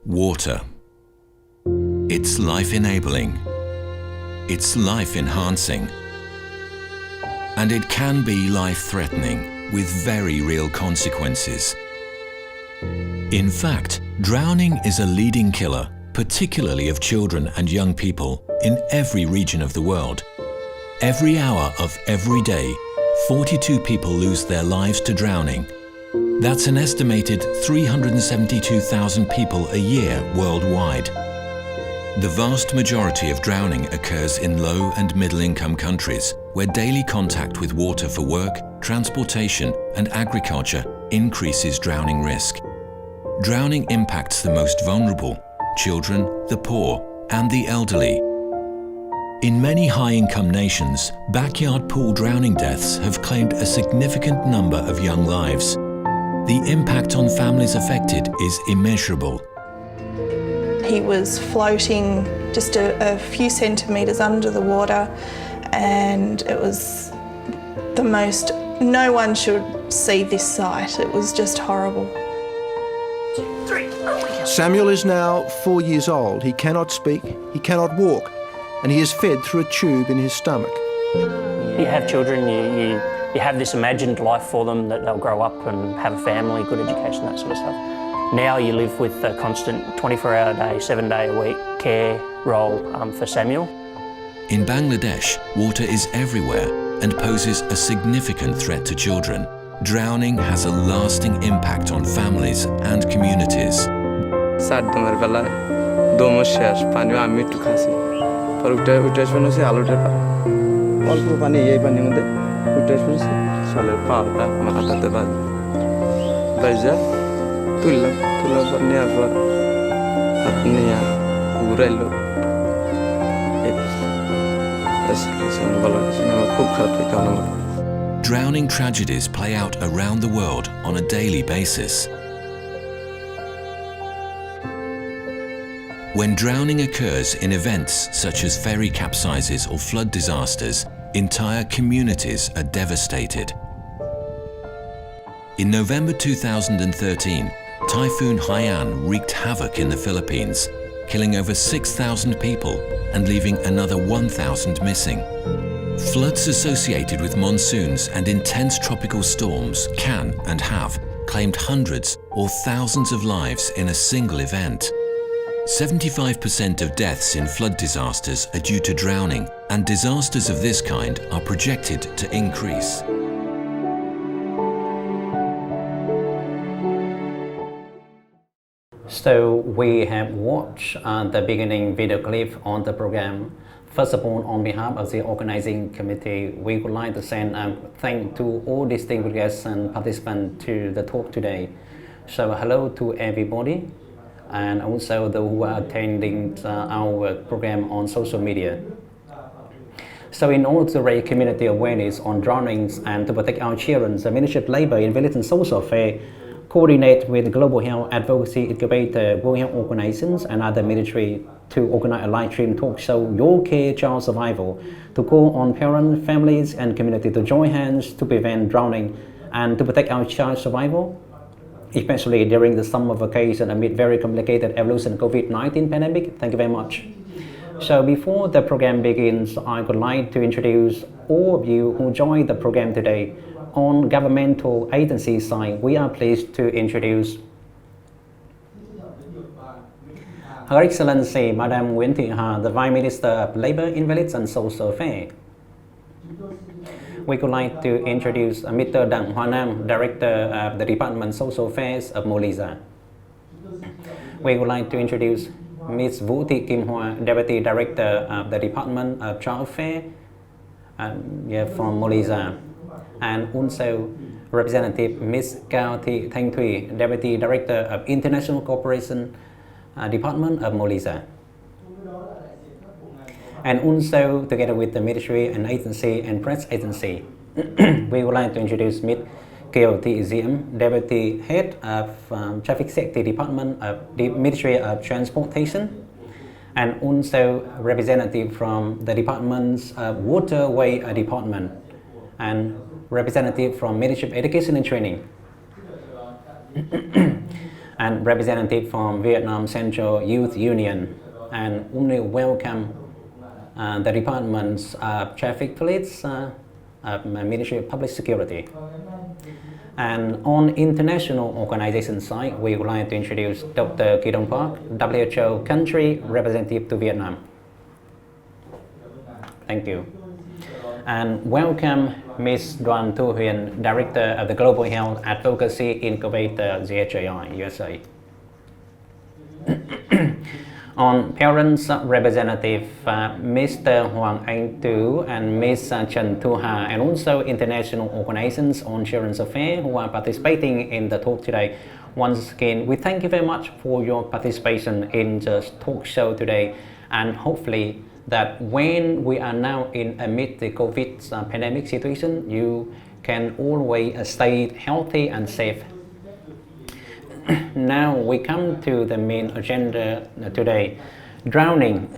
Water. It's life-enabling. It's life-enhancing. And it can be life-threatening with very real consequences. In fact, drowning is a leading killer, particularly of children and young people, in every region of the world. Every hour of every day, 42 people lose their lives to drowning. That's an estimated 372,000 people a year worldwide. The vast majority of drowning occurs in low and middle-income countries, where daily contact with water for work, transportation and agriculture increases drowning risk. Drowning impacts the most vulnerable, children, the poor and the elderly. In many high-income nations, backyard pool drowning deaths have claimed a significant number of young lives. The impact on families affected is immeasurable. He was floating just a few centimetres under the water, and it was the most, no one should see this sight. It was just horrible. 2, 3, Samuel is now 4 years old. He cannot speak, he cannot walk, and he is fed through a tube in his stomach. You have children, you have this imagined life for them that they'll grow up and have a family, good education, that sort of stuff. Now you live with a constant 24-hour a day, 7-day a week care role for Samuel. In Bangladesh, water is everywhere and poses a significant threat to children. Drowning has a lasting impact on families and communities. 7 दिनों बेला 2 मास शेष पानी में आमी टुकासी पर उठे सुनो से आलू टेपा ऑल को पानी यही पानी में दे उठे सुनो से साले पावटा माता ते बाद बजा तुल्ला पर नहीं आवा अपने यार पूरा लो Drowning tragedies play out around the world on a daily basis. When drowning occurs in events such as ferry capsizes or flood disasters, entire communities are devastated. In November 2013, Typhoon Haiyan wreaked havoc in the Philippines, killing over 6,000 people and leaving another 1,000 missing. Floods associated with monsoons and intense tropical storms can and have claimed hundreds or thousands of lives in a single event. 75% of deaths in flood disasters are due to drowning, and disasters of this kind are projected to increase. So we have watched the beginning video clip on the program. First of all, on behalf of the organizing committee, we would like to send a thank to all distinguished guests and participants to the talk today. So hello to everybody, and also those who are attending our program on social media. So in order to raise community awareness on drownings and to protect our children, the Ministry of Labour, Invalids and Social Affairs coordinate with Global Health Advocacy, Incubator, World Health Organizations and other military to organize a live stream talk show, Your Care Child Survival, to call on parents, families and community to join hands to prevent drowning and to protect our child survival, especially during the summer vacation amid very complicated evolution of COVID-19 pandemic. Thank you very much. So before the program begins, I would like to introduce all of you who joined the program today. On governmental agency side, we are pleased to introduce Her Excellency Madam Nguyễn Thị Hà, the Vice Minister of Labour, Invalids and Social Affairs. We would like to introduce Mr. Đặng Hoa Nam, Director of the Department of Social Affairs of Malaysia. We would like to introduce Ms. Vũ Thị Kim Hoa, Deputy Director of the Department of Child Affairs from Malaysia. And also Representative Ms. Cao Thị Thanh Thủy, Deputy Director of International Cooperation Department of Malaysia. And also together with the Ministry and Agency and Press Agency, we would like to introduce Ms. Kiều Thị Diễm, Deputy Head of Traffic Safety Department of the Ministry of Transportation, and also representative from the Department's Waterway Department, and representative from Ministry of Education and Training. and representative from Vietnam Central Youth Union, and only welcome the departments of traffic police, of Ministry of Public Security. And on international organization side, we would like to introduce Dr. Kidong Park, WHO country representative to Vietnam. Thank you. And welcome Ms. Đoàn Thu Huyền, Director of the Global Health Advocacy Incubator, GHAI, USA. On parents representative, Mr. Hoàng Anh Tu and Ms. Trần Thu Hà, and also international organizations on children's affairs who are participating in the talk today. Once again, we thank you very much for your participation in the talk show today, and hopefully that when we are now in amid the COVID pandemic situation, you can always stay healthy and safe. Now we come to the main agenda today. Drowning.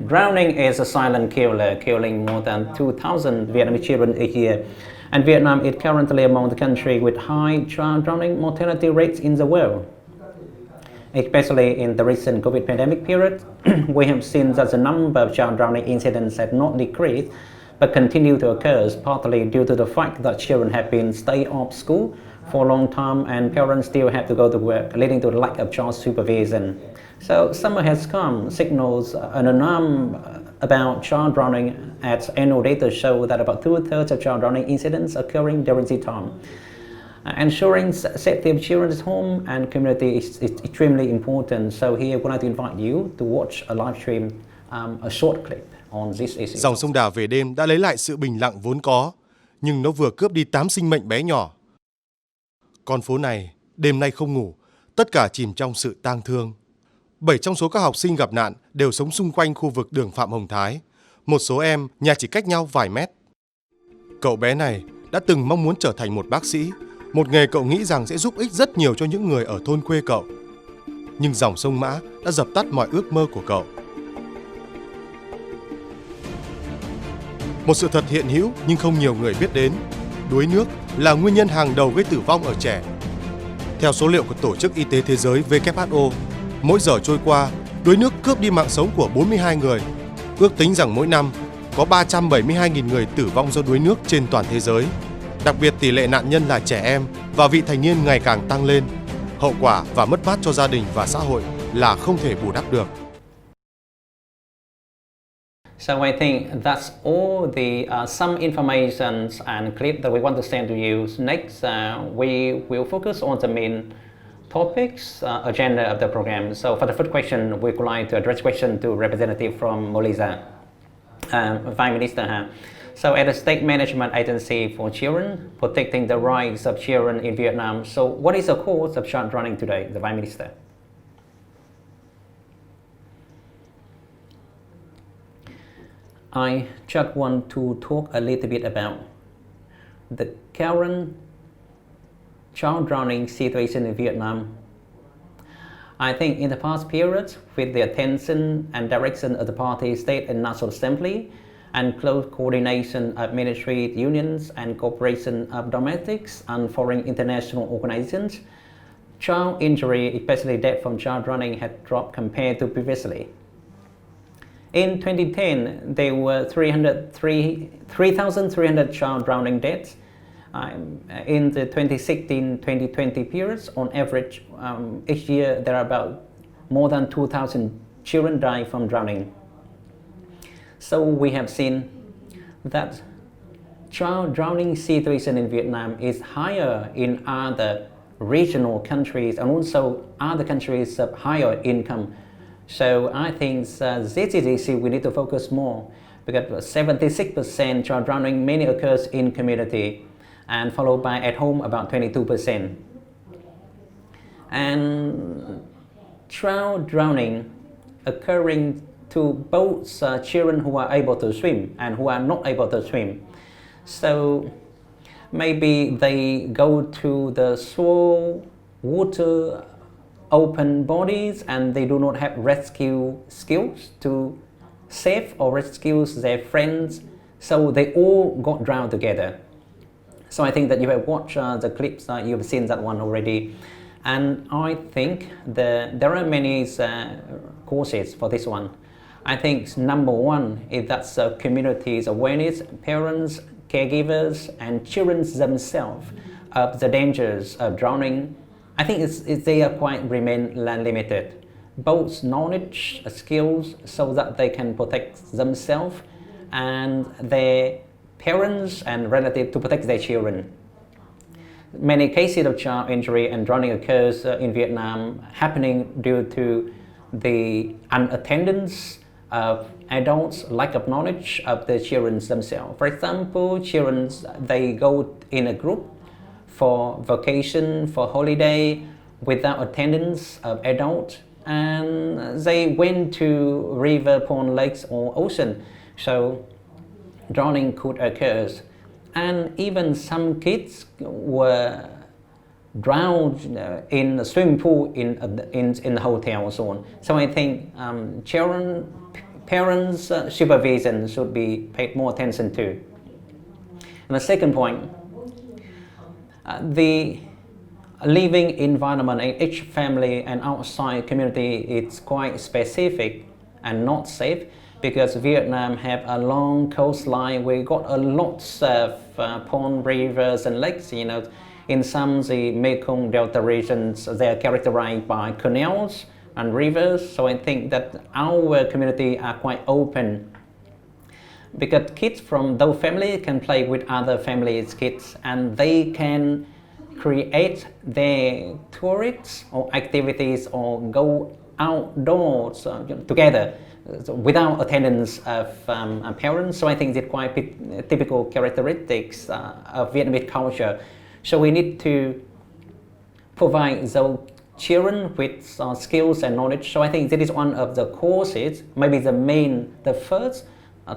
Drowning is a silent killer, killing more than 2,000 Vietnamese children a year. And Vietnam is currently among the countries with high child drowning mortality rates in the world. Especially in the recent COVID pandemic period, we have seen that the number of child drowning incidents have not decreased, but continue to occur, partly due to the fact that children have been staying off school for a long time and parents still have to go to work, leading to the lack of child supervision. So summer has come, signals an alarm about child drowning, as annual data show that about 2/3 of child drowning incidents occurring during this time. Ensuring safety of children at home and community is extremely important. So here I would like to invite you to watch a live stream, a short clip on this issue. Dòng sông Đà về đêm đã lấy lại sự bình lặng vốn có, nhưng nó vừa cướp đi 8 sinh mệnh bé nhỏ. Con phố này, đêm nay không ngủ, tất cả chìm trong sự tang thương. 7 trong số các học sinh gặp nạn đều sống xung quanh khu vực đường Phạm Hồng Thái. Một số em nhà chỉ cách nhau vài mét. Cậu bé này đã từng mong muốn trở thành một bác sĩ, một nghề cậu nghĩ rằng sẽ giúp ích rất nhiều cho những người ở thôn quê cậu. Nhưng dòng sông Mã đã dập tắt mọi ước mơ của cậu. Một sự thật hiện hữu nhưng không nhiều người biết đến, đuối nước là nguyên nhân hàng đầu gây tử vong ở trẻ. Theo số liệu của Tổ chức Y tế Thế giới WHO, mỗi giờ trôi qua, đuối nước cướp đi mạng sống của 42 người. Ước tính rằng mỗi năm có 372.000 người tử vong do đuối nước trên toàn thế giới. Đặc biệt tỷ lệ nạn nhân là trẻ em và vị thành niên ngày càng tăng lên. Hậu quả và mất mát cho gia đình và xã hội là không thể bù đắp được. So I think that's all the some information and clip that we want to send to you. Next, we will focus on the main topics agenda of the program. So for the first question, we would like to address question to representative from Malaysia, Vice Minister. So at the State Management Agency for Children, protecting the rights of children in Vietnam. So what is the cause of child drowning today, the Vice Minister? I just want to talk a little bit about the current child drowning situation in Vietnam. I think in the past periods, with the attention and direction of the party, state and national assembly, and close coordination of ministry, unions, and cooperation of domestic and foreign international organizations, child injury, especially death from child drowning, had dropped compared to previously. In 2010, there were 3,300 child drowning deaths. In the 2016-2020 periods, on average, each year there are about more than 2,000 children die from drowning. So we have seen that child drowning situation in Vietnam is higher in other regional countries and also other countries of higher income. So I think this is the issue we need to focus more, because 76% child drowning mainly occurs in community, and followed by at home about 22%. And child drowning occurring to both children who are able to swim and who are not able to swim. So maybe they go to the slow water open bodies and they do not have rescue skills to save or rescue their friends, so they all got drowned together. So I think that you have watched the clips, you've seen that one already. And I think there are many causes for this one. I think number one is that communities' awareness, parents, caregivers, and children themselves of the dangers of drowning. I think they are quite remain limited. Both knowledge, skills, so that they can protect themselves and their parents and relatives to protect their children. Many cases of child injury and drowning occurs in Vietnam happening due to the unattendance of adults, lack of knowledge of the children themselves. For example, children, they go in a group for vacation, for holiday, without attendance of adults, and they went to river, pond, lakes, or ocean. So drowning could occur. And even some kids were drowned in a swimming pool in the hotel and so on. So I think parents' supervision should be paid more attention to. And the second point, the living environment in each family and outside community is quite specific and not safe, because Vietnam have a long coastline. We got a lot of pond, rivers, and lakes. In some the Mekong Delta regions, they are characterized by canals and rivers. So I think that our community are quite open, because kids from those families can play with other families' kids, and they can create their tourists or activities or go outdoors together without attendance of parents. So I think it's quite typical characteristics of Vietnamese culture. So we need to provide those children with skills and knowledge. So I think this is one of the causes, maybe the first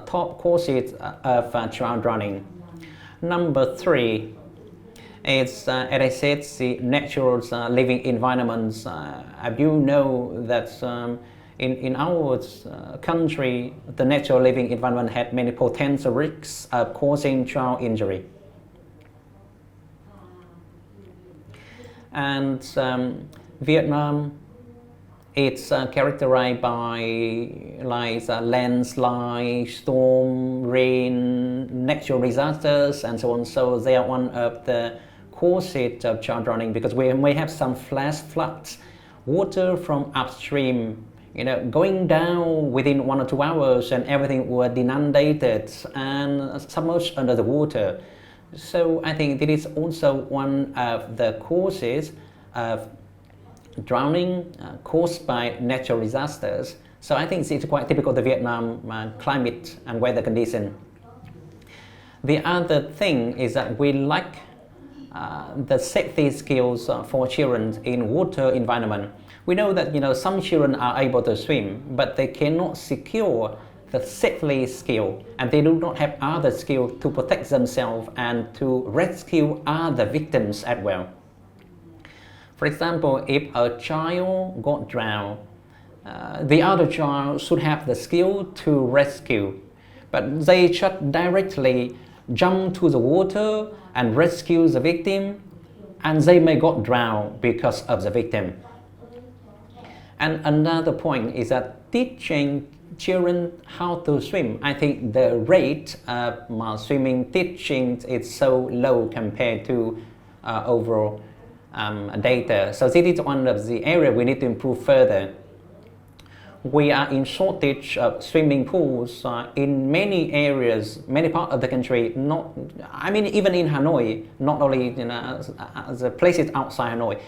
top causes of child drowning. Number three is, as I said, the natural living environments. You know that in our country, the natural living environment had many potential risks of causing child injury. And Vietnam, it's characterized by landslide, storm, rain, natural disasters, and so on. So they are one of the causes of child drowning, because we may have some flash floods, water from upstream, going down within 1 or 2 hours, and everything was inundated and submerged under the water. So I think this is also one of the causes of drowning caused by natural disasters. So I think it's quite typical of the Vietnam climate and weather condition. The other thing is that we lack the safety skills for children in water environment. We know that some children are able to swim, but they cannot secure the safety skill, and they do not have other skill to protect themselves and to rescue other victims as well. For example, if a child got drowned, the other child should have the skill to rescue, but they just directly jump to the water and rescue the victim, and they may got drowned because of the victim. And another point is that teaching children how to swim, I think the rate of swimming teaching is so low compared to overall data. So this is one of the areas we need to improve further. We are in shortage of swimming pools in many areas, many parts of the country. Even in Hanoi, not only the places outside Hanoi.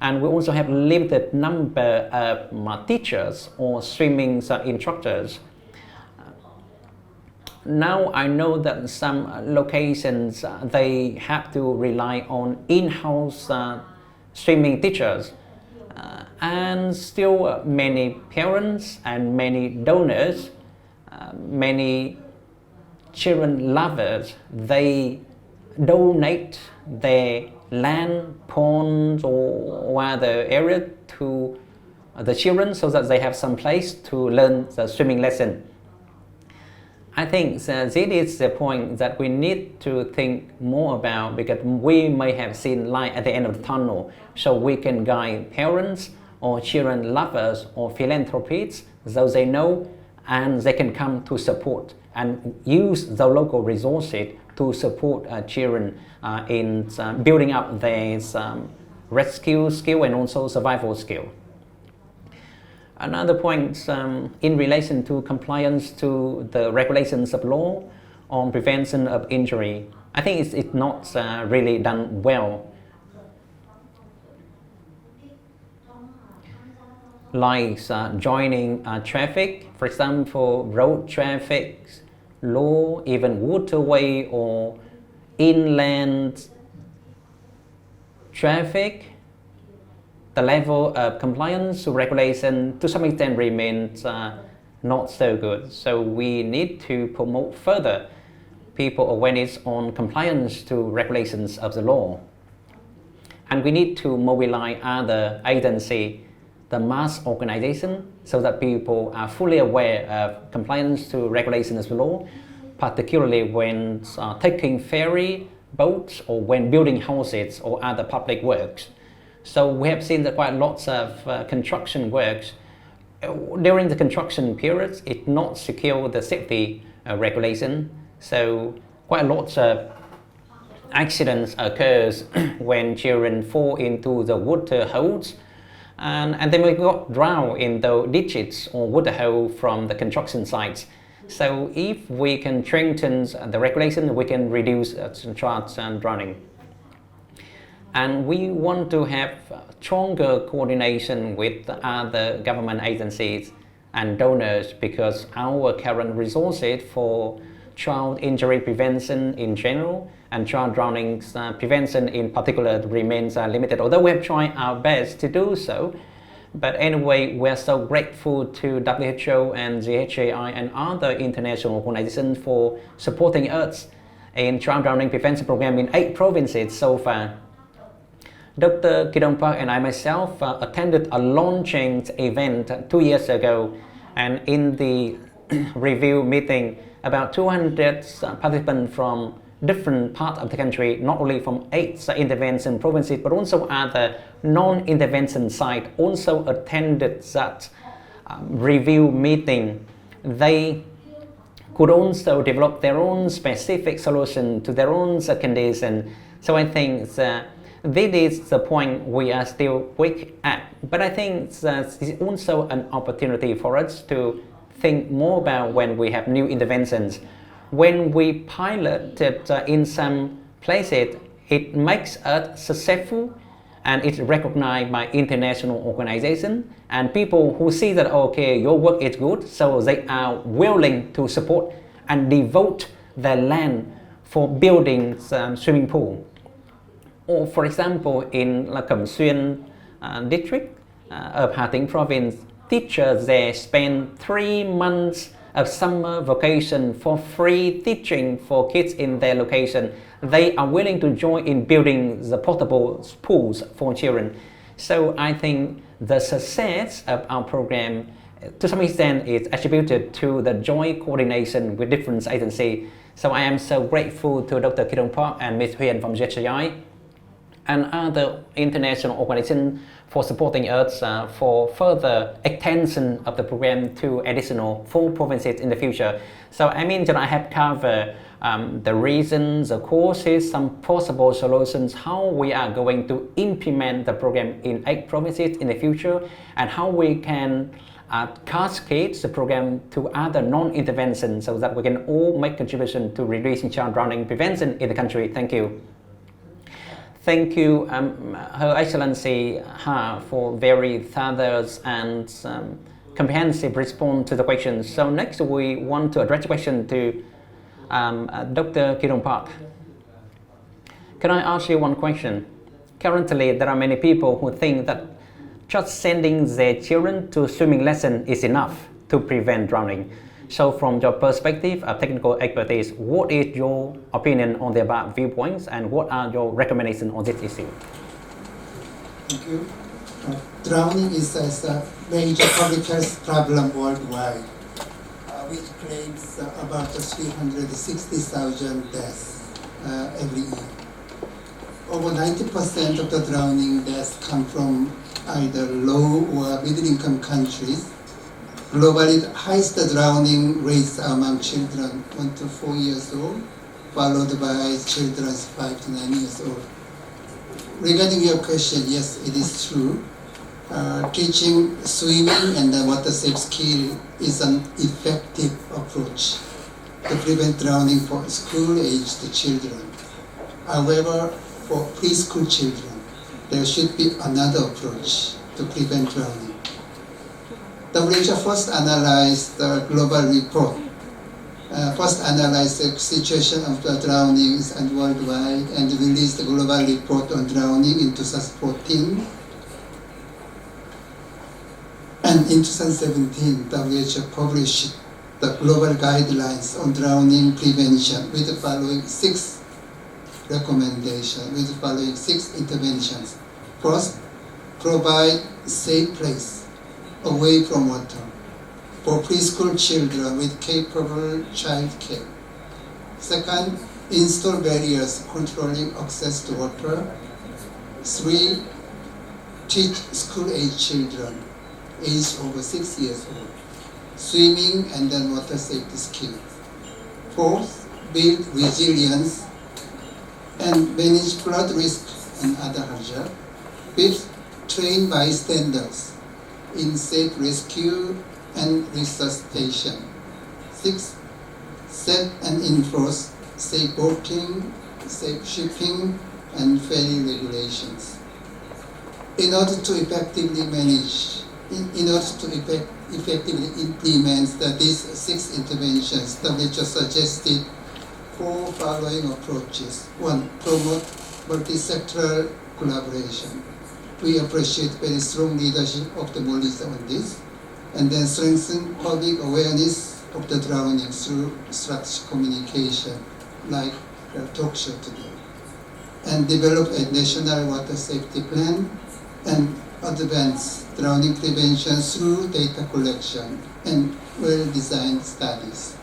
And we also have limited number of teachers or swimming instructors. Now I know that some locations they have to rely on in-house swimming teachers, and still many parents and many donors, many children lovers, they donate their land, ponds, or other area to the children so that they have some place to learn the swimming lesson. I think this is the point that we need to think more about, because we may have seen light at the end of the tunnel, so we can guide parents or children lovers or philanthropists, those they know, and they can come to support and use the local resources to support children in building up their rescue skill and also survival skill. Another point in relation to compliance to the regulations of law on prevention of injury, I think it's not really done well. Like joining traffic, for example, road traffic law, even waterway or inland traffic, the level of compliance to regulation to some extent remains not so good. So we need to promote further people awareness on compliance to regulations of the law. And we need to mobilize other agencies, the mass organization, so that people are fully aware of compliance to regulations of the law, particularly when taking ferry boats or when building houses or other public works. So we have seen that quite lots of construction works during the construction periods, it not secure the safety regulation. So quite lots of accidents occurs when children fall into the water holes, and they may got drowned in the ditches or water hole from the construction sites. So if we can strengthen the regulation, we can reduce chance and drowning. And we want to have stronger coordination with other government agencies and donors, because our current resources for child injury prevention in general and child drowning prevention in particular remains limited, although we have tried our best to do so. But anyway, we're so grateful to WHO and the HAI and other international organizations for supporting us in child drowning prevention program in 8 provinces so far. Dr. Kidong Park and I myself attended a launching event 2 years ago, and in the review meeting, about 200 participants from different parts of the country, not only from 8 intervention provinces, but also other non-intervention sites, also attended that review meeting. They could also develop their own specific solution to their own condition. So I think this is the point we are still weak at. But I think that it's also an opportunity for us to think more about when we have new interventions. When we pilot it in some places, it makes us successful and it's recognized by international organizations, and people who see that, okay, your work is good, so they are willing to support and devote their land for building swimming pool. Or for example, in La Cẩm Xuyên district of Hà Tĩnh province, teachers there spend 3 months of summer vacation for free teaching for kids in their location. They are willing to join in building the portable pools for children. So I think the success of our program to some extent is attributed to the joint coordination with different agencies. So I am so grateful to Dr. Kidong Park and Ms. Huyền from JHI and other international organizations for supporting us for further extension of the program to additional 4 provinces in the future. So I mean that I have covered the reasons, the causes, some possible solutions, how we are going to implement the program in 8 provinces in the future, and how we can cascade the program to other non-interventions so that we can all make contribution to reducing child drowning prevention in the country. Thank you. Thank you, Her Excellency Ha, for very thorough and comprehensive response to the questions. So next we want to address the question to Dr. Kidong Park. Can I ask you one question? Currently, there are many people who think that just sending their children to swimming lesson is enough to prevent drowning. So from your perspective of technical expertise, what is your opinion on the above viewpoints, and what are your recommendations on this issue? Thank you. Drowning is a major public health problem worldwide. which claims about 360,000 deaths every year. Over 90% of the drowning deaths come from either low or middle-income countries. Globally, the highest drowning rates are among children 1 to 4 years old, followed by children 5 to 9 years old. Regarding your question, yes, it is true. Teaching swimming and water safe skill is an effective approach to prevent drowning for school-aged children. However, for preschool children, there should be another approach to prevent drowning. WHO first analyzed the global report, analyzed the situation of the drownings and worldwide, and released the global report on drowning in 2014. And in 2017, WHO published the global guidelines on drowning prevention with the following 6 recommendations, with the following 6 interventions. First, provide safe place away from water for preschool children with capable child care. Second, install barriers controlling access to water. 3, teach school-age children aged over 6 years old swimming and then water safety skills. 4th, build resilience and manage flood risk and other hazards. 5th, train bystanders in safe rescue and resuscitation. 6th, set and enforce safe boating, safe shipping, and ferry regulations. In order to effectively implement these 6 interventions, WHO suggested 4 following approaches. 1, promote multi-sectoral collaboration. We appreciate very strong leadership of the MOLISA on this, and then strengthen public awareness of the drowning through strategic communication, like the talk show today, and develop a national water safety plan and advance drowning prevention through data collection and well-designed studies.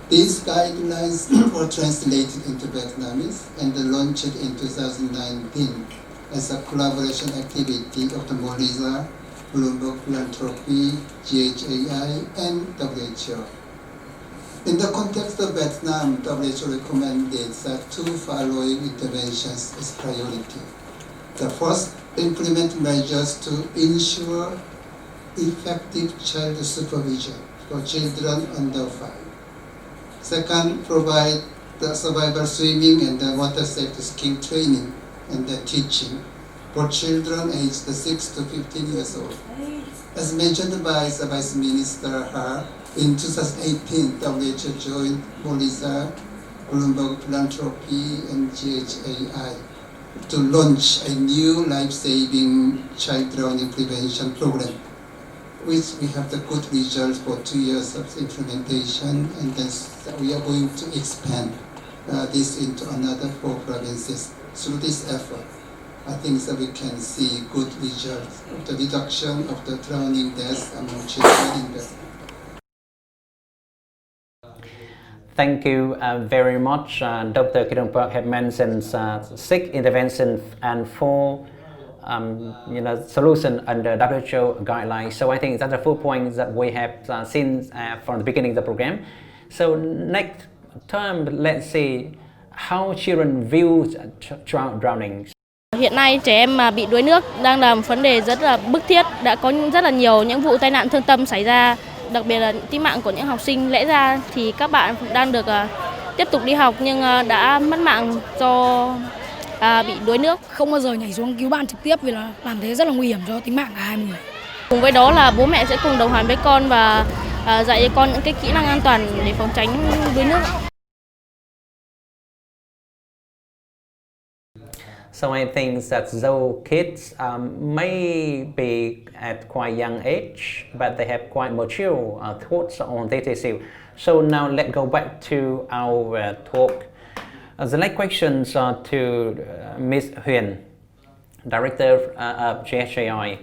These guidelines were translated into Vietnamese and launched in 2019 as a collaboration activity of the MOLISA, Bloomberg Philanthropy, GHAI, and WHO. In the context of Vietnam, WHO recommended the 2 following interventions as priority. The first, implement measures to ensure effective child supervision for children under 5. Second, provide the survival swimming and the water safety skill training and the teaching for children aged 6 to 15 years old. As mentioned by the Vice Minister Ha, in 2018, WHO joined MOLISA, Bloomberg Philanthropy, and GHAI to launch a new life-saving child drowning prevention program, which we have the good results for 2 years of implementation, and then we are going to expand this into another 4 provinces. Through this effort, I think that we can see good results of the reduction of the drowning deaths among children in Vietnam. Thank you very much. Dr. Kirong Park have mentioned 6 interventions and 4 solutions under WHO guidelines. So I think that's the 4 points that we have seen from the beginning of the program. So next term, let's see how children view drowning. Hiện nay trẻ em mà bị đuối nước đang là một vấn đề rất là bức thiết. Đã có rất là nhiều những vụ tai nạn thương tâm xảy ra, đặc biệt là tính mạng của những học sinh. Lẽ ra thì các bạn đang được tiếp tục đi học nhưng đã mất mạng do bị đuối nước. Không bao giờ nhảy xuống cứu bạn trực tiếp vì là làm thế rất là nguy hiểm cho tính mạng cả hai người. Cùng với đó là bố mẹ sẽ cùng đồng hành với con và dạy cho con những cái kỹ năng an toàn để phòng tránh đuối nước. So I think that though kids may be at quite young age, but they have quite mature thoughts on this issue. So now let's go back to our talk. The next questions are to Ms. Huyền, Director of GHAI.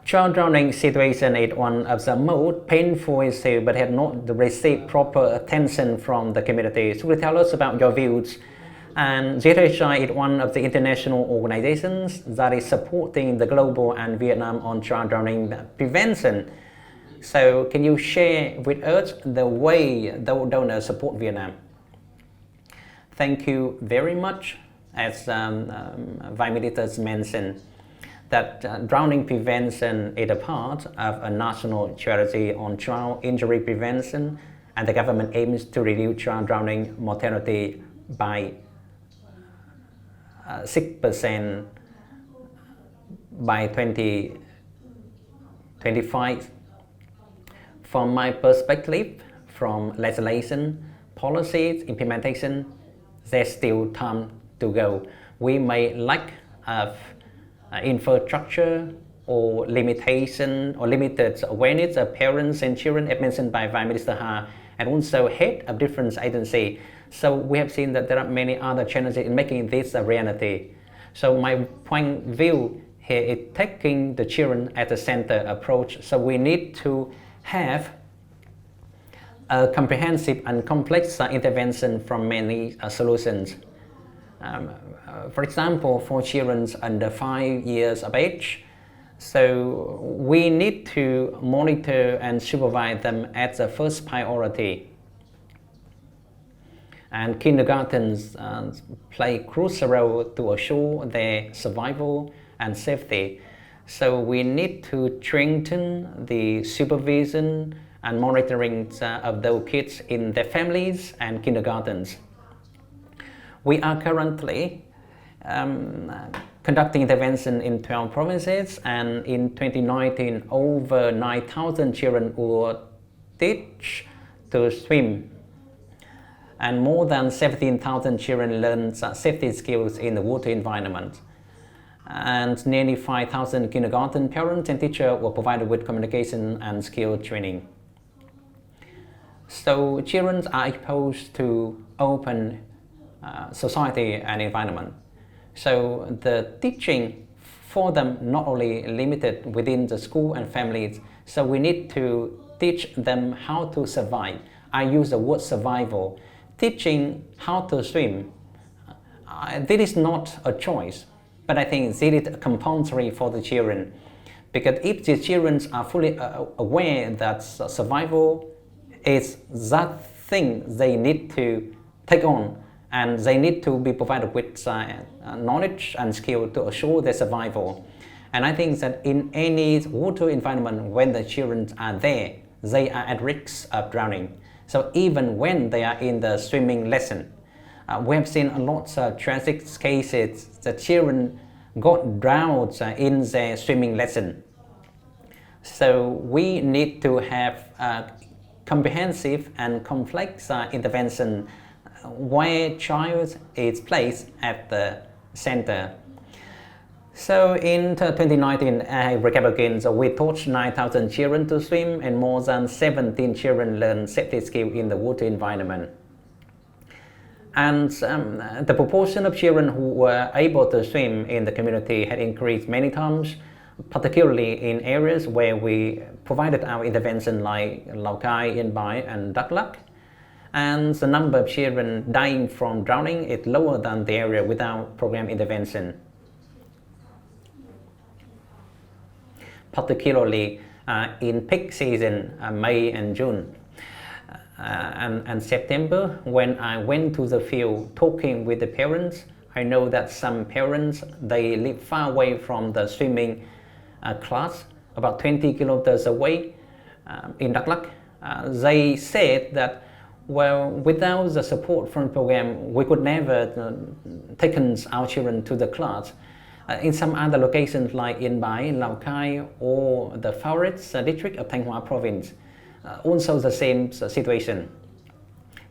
Child drowning situation is one of the most painful issues but have not received proper attention from the community. So, will you tell us about your views? And ZHI is one of the international organizations that is supporting the global and Vietnam on child drowning prevention. So, can you share with us the way the donors support Vietnam? Thank you very much. As Vice Minister mentioned, that drowning prevention is a part of a national strategy on child injury prevention, and the government aims to reduce child drowning mortality by 6% by 2025. From my perspective, from legislation, policies, implementation, there's still time to go. We may lack of infrastructure or limitation or limited awareness of parents and children, as mentioned by Vice Minister Ha, and also head of different agencies. So we have seen that there are many other challenges in making this a reality. So my point of view here is taking the children at the center approach. So we need to have a comprehensive and complex intervention from many solutions. For example, for children under 5 years of age, so we need to monitor and supervise them as the first priority. And kindergartens play a crucial role to assure their survival and safety. So we need to strengthen the supervision and monitoring of those kids in their families and kindergartens. We are currently conducting intervention in 12 provinces, and in 2019 over 9,000 children were taught to swim, and more than 17,000 children learned safety skills in the water environment. And nearly 5,000 kindergarten parents and teachers were provided with communication and skill training. So children are exposed to open society and environment. So the teaching for them not only limited within the school and families, so we need to teach them how to survive. I use the word survival. Teaching how to swim, this is not a choice, but I think this is compulsory for the children. Because if the children are fully aware that survival is that thing they need to take on, and they need to be provided with knowledge and skill to assure their survival. And I think that in any water environment, when the children are there, they are at risk of drowning. So even when they are in the swimming lesson, we have seen a lot of tragic cases that children got drowned in their swimming lesson. So we need to have a comprehensive and complex intervention where child is placed at the center. So in 2019, I recap again, so we taught 9,000 children to swim, and more than 17 children learned safety skills in the water environment. And the proportion of children who were able to swim in the community had increased many times, particularly in areas where we provided our intervention like Lào Cai, Yên Bái, and Đắk Lắk. And the number of children dying from drowning is lower than the area without program intervention. Particularly in peak season, May and June. And September, when I went to the field talking with the parents, I know that some parents, they live far away from the swimming class, about 20 kilometers away in Đắk Lắk. They said that, well, without the support from the program, we could never taken our children to the class. In some other locations like Yên Bái, Lào Cai, or the forest district of Thanh Hóa province, also the same situation.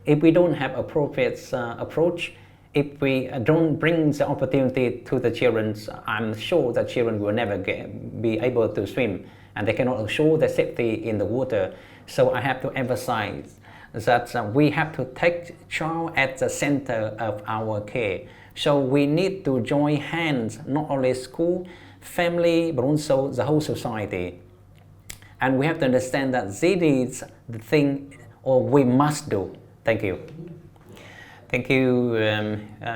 If we don't have appropriate approach, if we don't bring the opportunity to the children, I'm sure that children will never be able to swim, and they cannot assure their safety in the water. So I have to emphasize that we have to take child at the center of our care. So we need to join hands, not only school, family, but also the whole society. And we have to understand that this is the thing or we must do. Thank you. Thank you,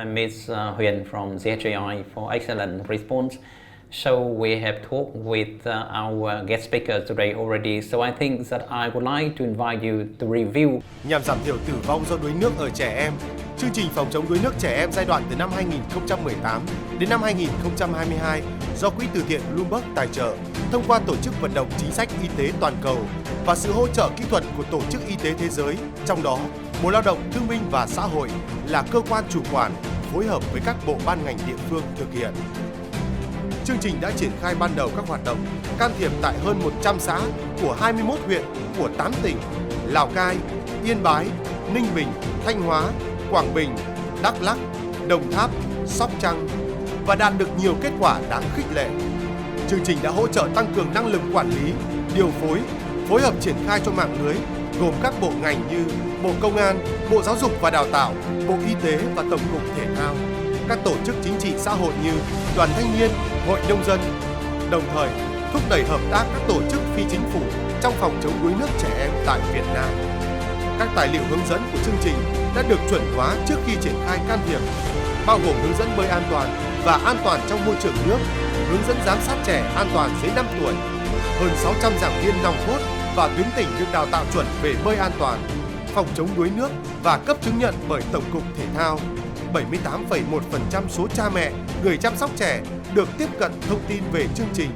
Ms. Huyền from ZHI for excellent response. So we have talked with our guest speaker today already. So I think that I would like to invite you to review. Nhằm giảm thiểu tử vong do đuối nước ở trẻ em, chương trình phòng chống đuối nước trẻ em giai đoạn từ năm 2018 đến năm 2022 do Quỹ từ thiện Bloomberg tài trợ, thông qua tổ chức vận động chính sách y tế toàn cầu và sự hỗ trợ kỹ thuật của Tổ chức Y tế Thế giới, trong đó Bộ Lao động Thương binh và Xã hội là cơ quan chủ quản phối hợp với các bộ ban ngành địa phương thực hiện. Chương trình đã triển khai ban đầu các hoạt động can thiệp tại hơn 100 xã của 21 huyện của 8 tỉnh Lào Cai, Yên Bái, Ninh Bình, Thanh Hóa, Quảng Bình, Đắk Lắk, Đồng Tháp, Sóc Trăng và đạt được nhiều kết quả đáng khích lệ. Chương trình đã hỗ trợ tăng cường năng lực quản lý, điều phối, phối hợp triển khai cho mạng lưới gồm các bộ ngành như Bộ Công an, Bộ Giáo dục và Đào tạo, Bộ Y tế và Tổng cục Thể thao, các tổ chức chính trị xã hội như Đoàn Thanh niên, Hội Nông dân, đồng thời thúc đẩy hợp tác các tổ chức phi chính phủ trong phòng chống đuối nước trẻ em tại Việt Nam. Các tài liệu hướng dẫn của chương trình đã được chuẩn hóa trước khi triển khai can thiệp, bao gồm hướng dẫn bơi an toàn và an toàn trong môi trường nước, hướng dẫn giám sát trẻ an toàn dưới 5 tuổi, hơn 600 giảng viên nòng cốt và tuyến tỉnh được đào tạo chuẩn về bơi an toàn, phòng chống đuối nước và cấp chứng nhận bởi Tổng cục Thể thao. 78,1% số cha mẹ, người chăm sóc trẻ được tiếp cận thông tin về chương trình.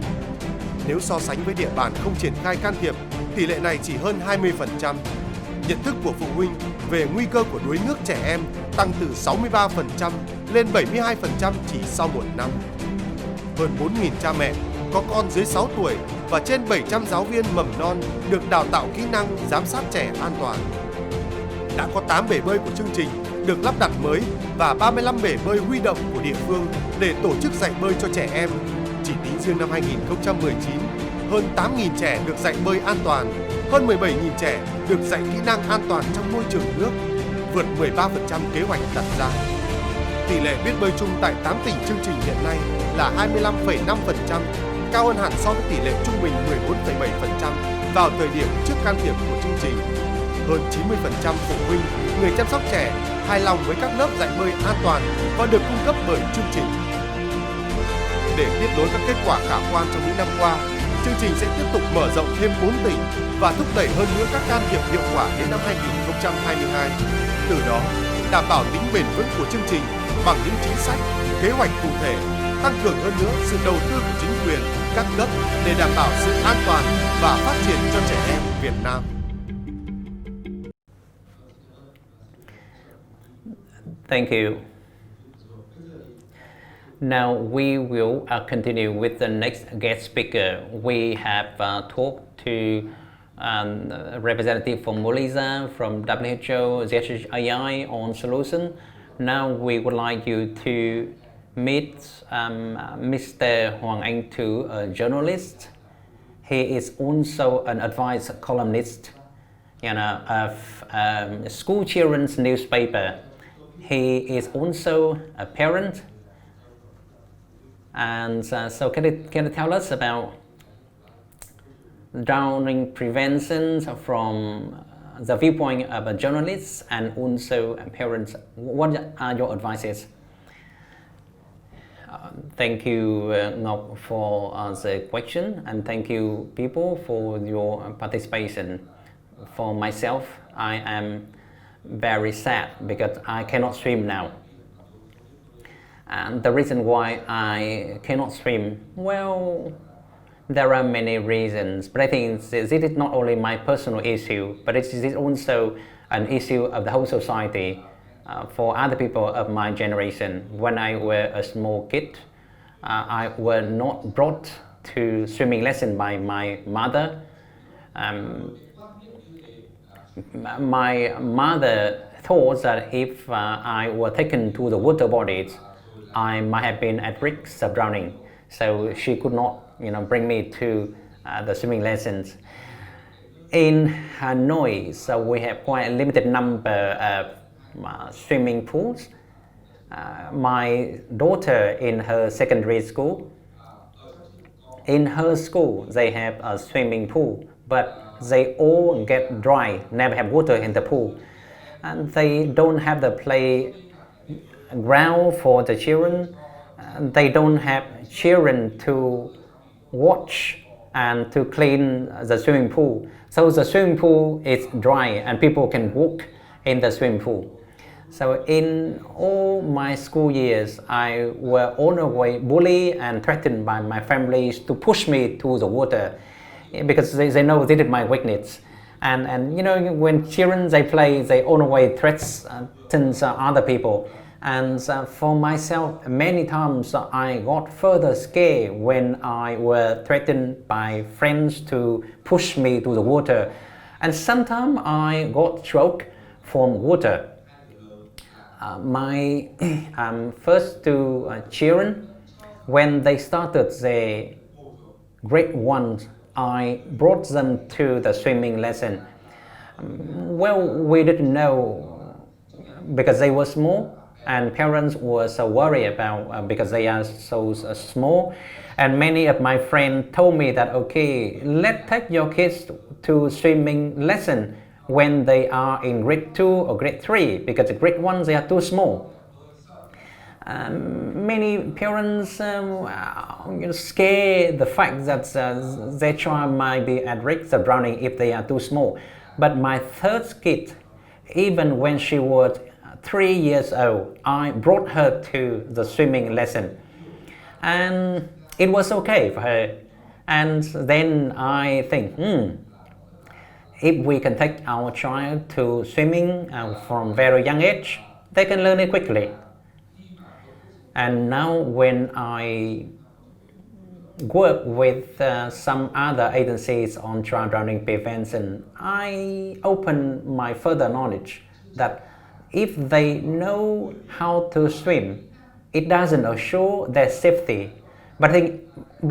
Nếu so sánh với địa bàn không triển khai can thiệp, tỷ lệ này chỉ hơn 20%. Nhận thức của phụ huynh về nguy cơ của đuối nước trẻ em tăng từ 63% lên 72% chỉ sau một năm. Hơn 4.000 cha mẹ có con dưới 6 tuổi và trên 700 giáo viên mầm non được đào tạo kỹ năng giám sát trẻ an toàn. Đã có 8 bể bơi của chương trình được lắp đặt mới và 35 bể bơi huy động của địa phương để tổ chức dạy bơi cho trẻ em. Chỉ tính riêng năm 2019, hơn 8.000 trẻ được dạy bơi an toàn, hơn 17.000 trẻ được dạy kỹ năng an toàn trong môi trường nước, vượt 13% kế hoạch đặt ra. Tỷ lệ biết bơi chung tại 8 tỉnh chương trình hiện nay là 25,5%, cao hơn hẳn so với tỷ lệ trung bình 14,7% vào thời điểm trước can thiệp của chương trình. Hơn 90% phụ huynh, người chăm sóc trẻ hài lòng với các lớp dạy bơi an toàn và được cung cấp bởi chương trình. Để tiếp nối các kết quả khả quan trong những năm qua, chương trình sẽ tiếp tục mở rộng thêm 4 tỉnh và thúc đẩy hơn nữa các can thiệp hiệu quả đến năm 2022. Từ đó, đảm bảo tính bền vững của chương trình bằng những chính sách, kế hoạch cụ thể, tăng cường hơn nữa sự đầu tư của chính quyền, các cấp để đảm bảo sự an toàn và phát triển cho trẻ em Việt Nam. Thank you. Now we will continue with the next guest speaker. We have talked to a representative from Malaysia, from WHO, ZHI on solution. Now we would like you to meet Mr. Hoàng Anh Tu, a journalist. He is also an advice columnist, of school children's newspaper. He is also a parent. And so can you tell us about drowning prevention from the viewpoint of a journalist and also parents? What are your advices? Thank you, Ngọc, for the question, and thank you, people, for your participation. For myself, I am very sad because I cannot swim now. And the reason why I cannot swim, well, there are many reasons, but I think this is not only my personal issue, but it is also an issue of the whole society. For other people of my generation, when I was a small kid, I was not brought to swimming lesson by my mother. My mother thought that if I were taken to the water bodies, I might have been at risk of drowning. So she could not, bring me to the swimming lessons. In Hanoi, so we have quite a limited number of swimming pools. My daughter in her secondary school, in her school they have a swimming pool, but they all get dry, never have water in the pool, and they don't have the playground for the children. They don't have children to watch and to clean the swimming pool. So the swimming pool is dry and people can walk in the swimming pool. So in all my school years, I were always bullied and threatened by my families to push me to the water because they know this is my weakness. And you know, when children they play, they always threaten other people. And for myself, many times I got further scared when I were threatened by friends to push me to the water. And sometimes I got choked from water. My first two children, when they started their grade 1, I brought them to the swimming lesson. Well, we didn't know because they were small, and parents were so worried about because they are so small. And many of my friends told me that, okay, let's take your kids to swimming lesson when they are in grade 2 or grade 3, because the grade 1 they are too small. Many parents scare the fact that their child might be at risk of drowning if they are too small. But my third kid, even when she was 3 years old, I brought her to the swimming lesson, and it was okay for her. And then I think, if we can take our child to swimming from very young age, they can learn it quickly. And now when I work with some other agencies on child drowning prevention, I open my further knowledge that if they know how to swim, it doesn't assure their safety. But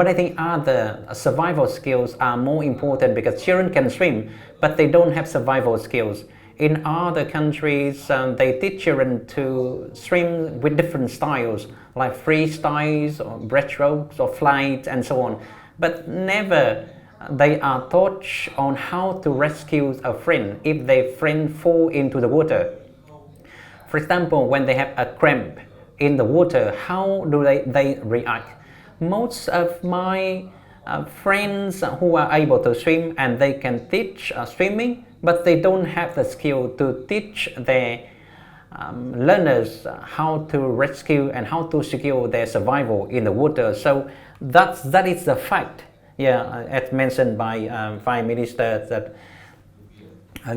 I think other survival skills are more important, because children can swim, but they don't have survival skills. In other countries, they teach children to swim with different styles, like freestyles, or breaststrokes, or flight, and so on. But never they are taught on how to rescue a friend if their friend fall into the water. For example, when they have a cramp in the water, how do they react? Most of my friends who are able to swim and they can teach swimming, but they don't have the skill to teach their learners how to rescue and how to secure their survival in the water. So that is the fact. Yeah, as mentioned by Prime Minister, that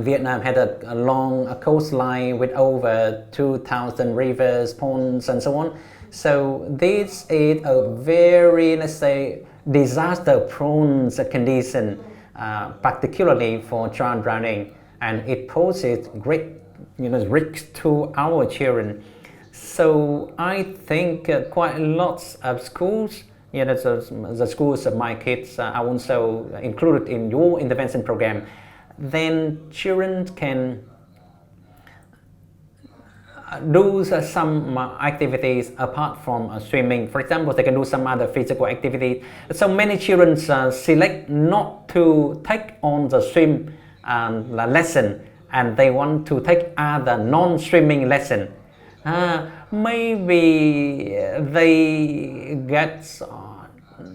Vietnam had a long coastline with over 2,000 rivers, ponds, and so on. So this is a very, let's say, disaster-prone condition, particularly for child drowning, and it poses great, risk to our children. So I think quite lots of schools, the schools of my kids are also included in your intervention program. Then children can do some activities apart from swimming. For example, they can do some other physical activity. So many children select not to take on the swim lesson, and they want to take other non-swimming lesson. Maybe they get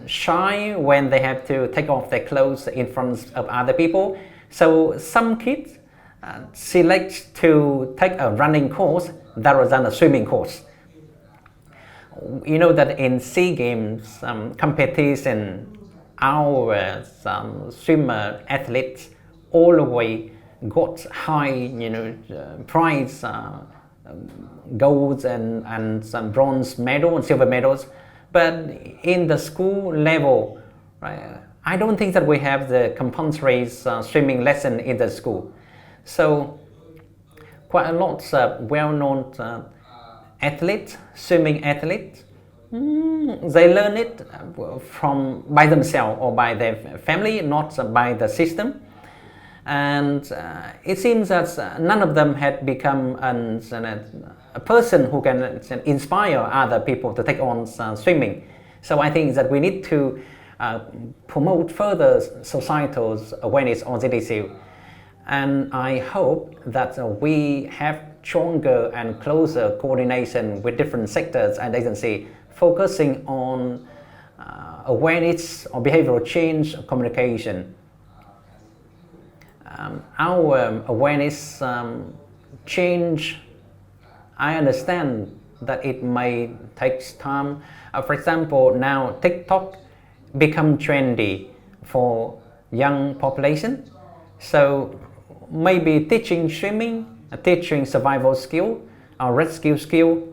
shy when they have to take off their clothes in front of other people. So some kids select to take a running course rather than a swimming course. You know that in SEA Games competition, our swimmer athletes always got high, prize, golds and some bronze medal and silver medals. But in the school level, right, I don't think that we have the compulsory swimming lesson in the school. So quite a lot of well-known athletes, swimming athletes, they learn it by themselves or by their family, not by the system. And it seems that none of them had become a person who can inspire other people to take on swimming. So I think that we need to promote further societal awareness on this issue. And I hope that we have stronger and closer coordination with different sectors and agencies focusing on awareness or behavioral change communication. Our awareness change, I understand that it may take time. For example, now TikTok become trendy for young population. So maybe teaching swimming, teaching survival skill or rescue skill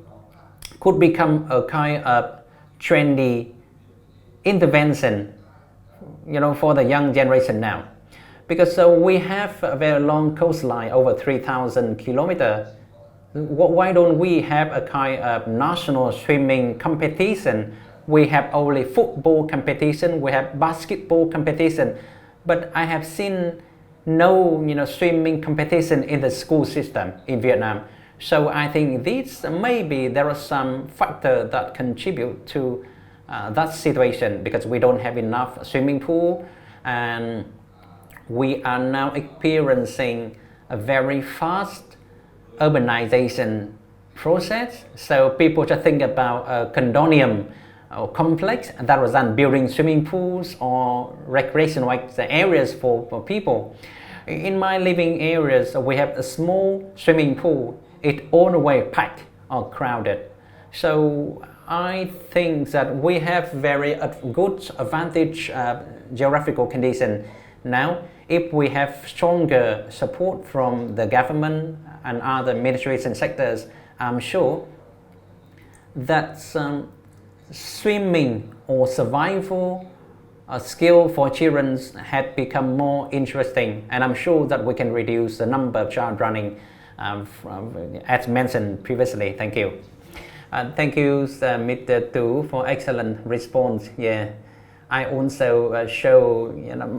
could become a kind of trendy intervention, for the young generation now. Because we have a very long coastline, over 3,000 kilometers. Why don't we have a kind of national swimming competition? We have only football competition, we have basketball competition, but I have seen no swimming competition in the school system in Vietnam. So I think maybe there are some factors that contribute to that situation, because we don't have enough swimming pool, and we are now experiencing a very fast urbanization process. So people just think about a condominium or complex rather than building swimming pools or recreational areas for people. In my living areas, we have a small swimming pool. It's all the way packed or crowded. So I think that we have very good advantage geographical condition now. If we have stronger support from the government and other ministries and sectors, I'm sure that swimming or survival skill for children had become more interesting, and I'm sure that we can reduce the number of child drowning as mentioned previously. Thank you. Thank you, Mr. Tu, for excellent response. Yeah, I also show,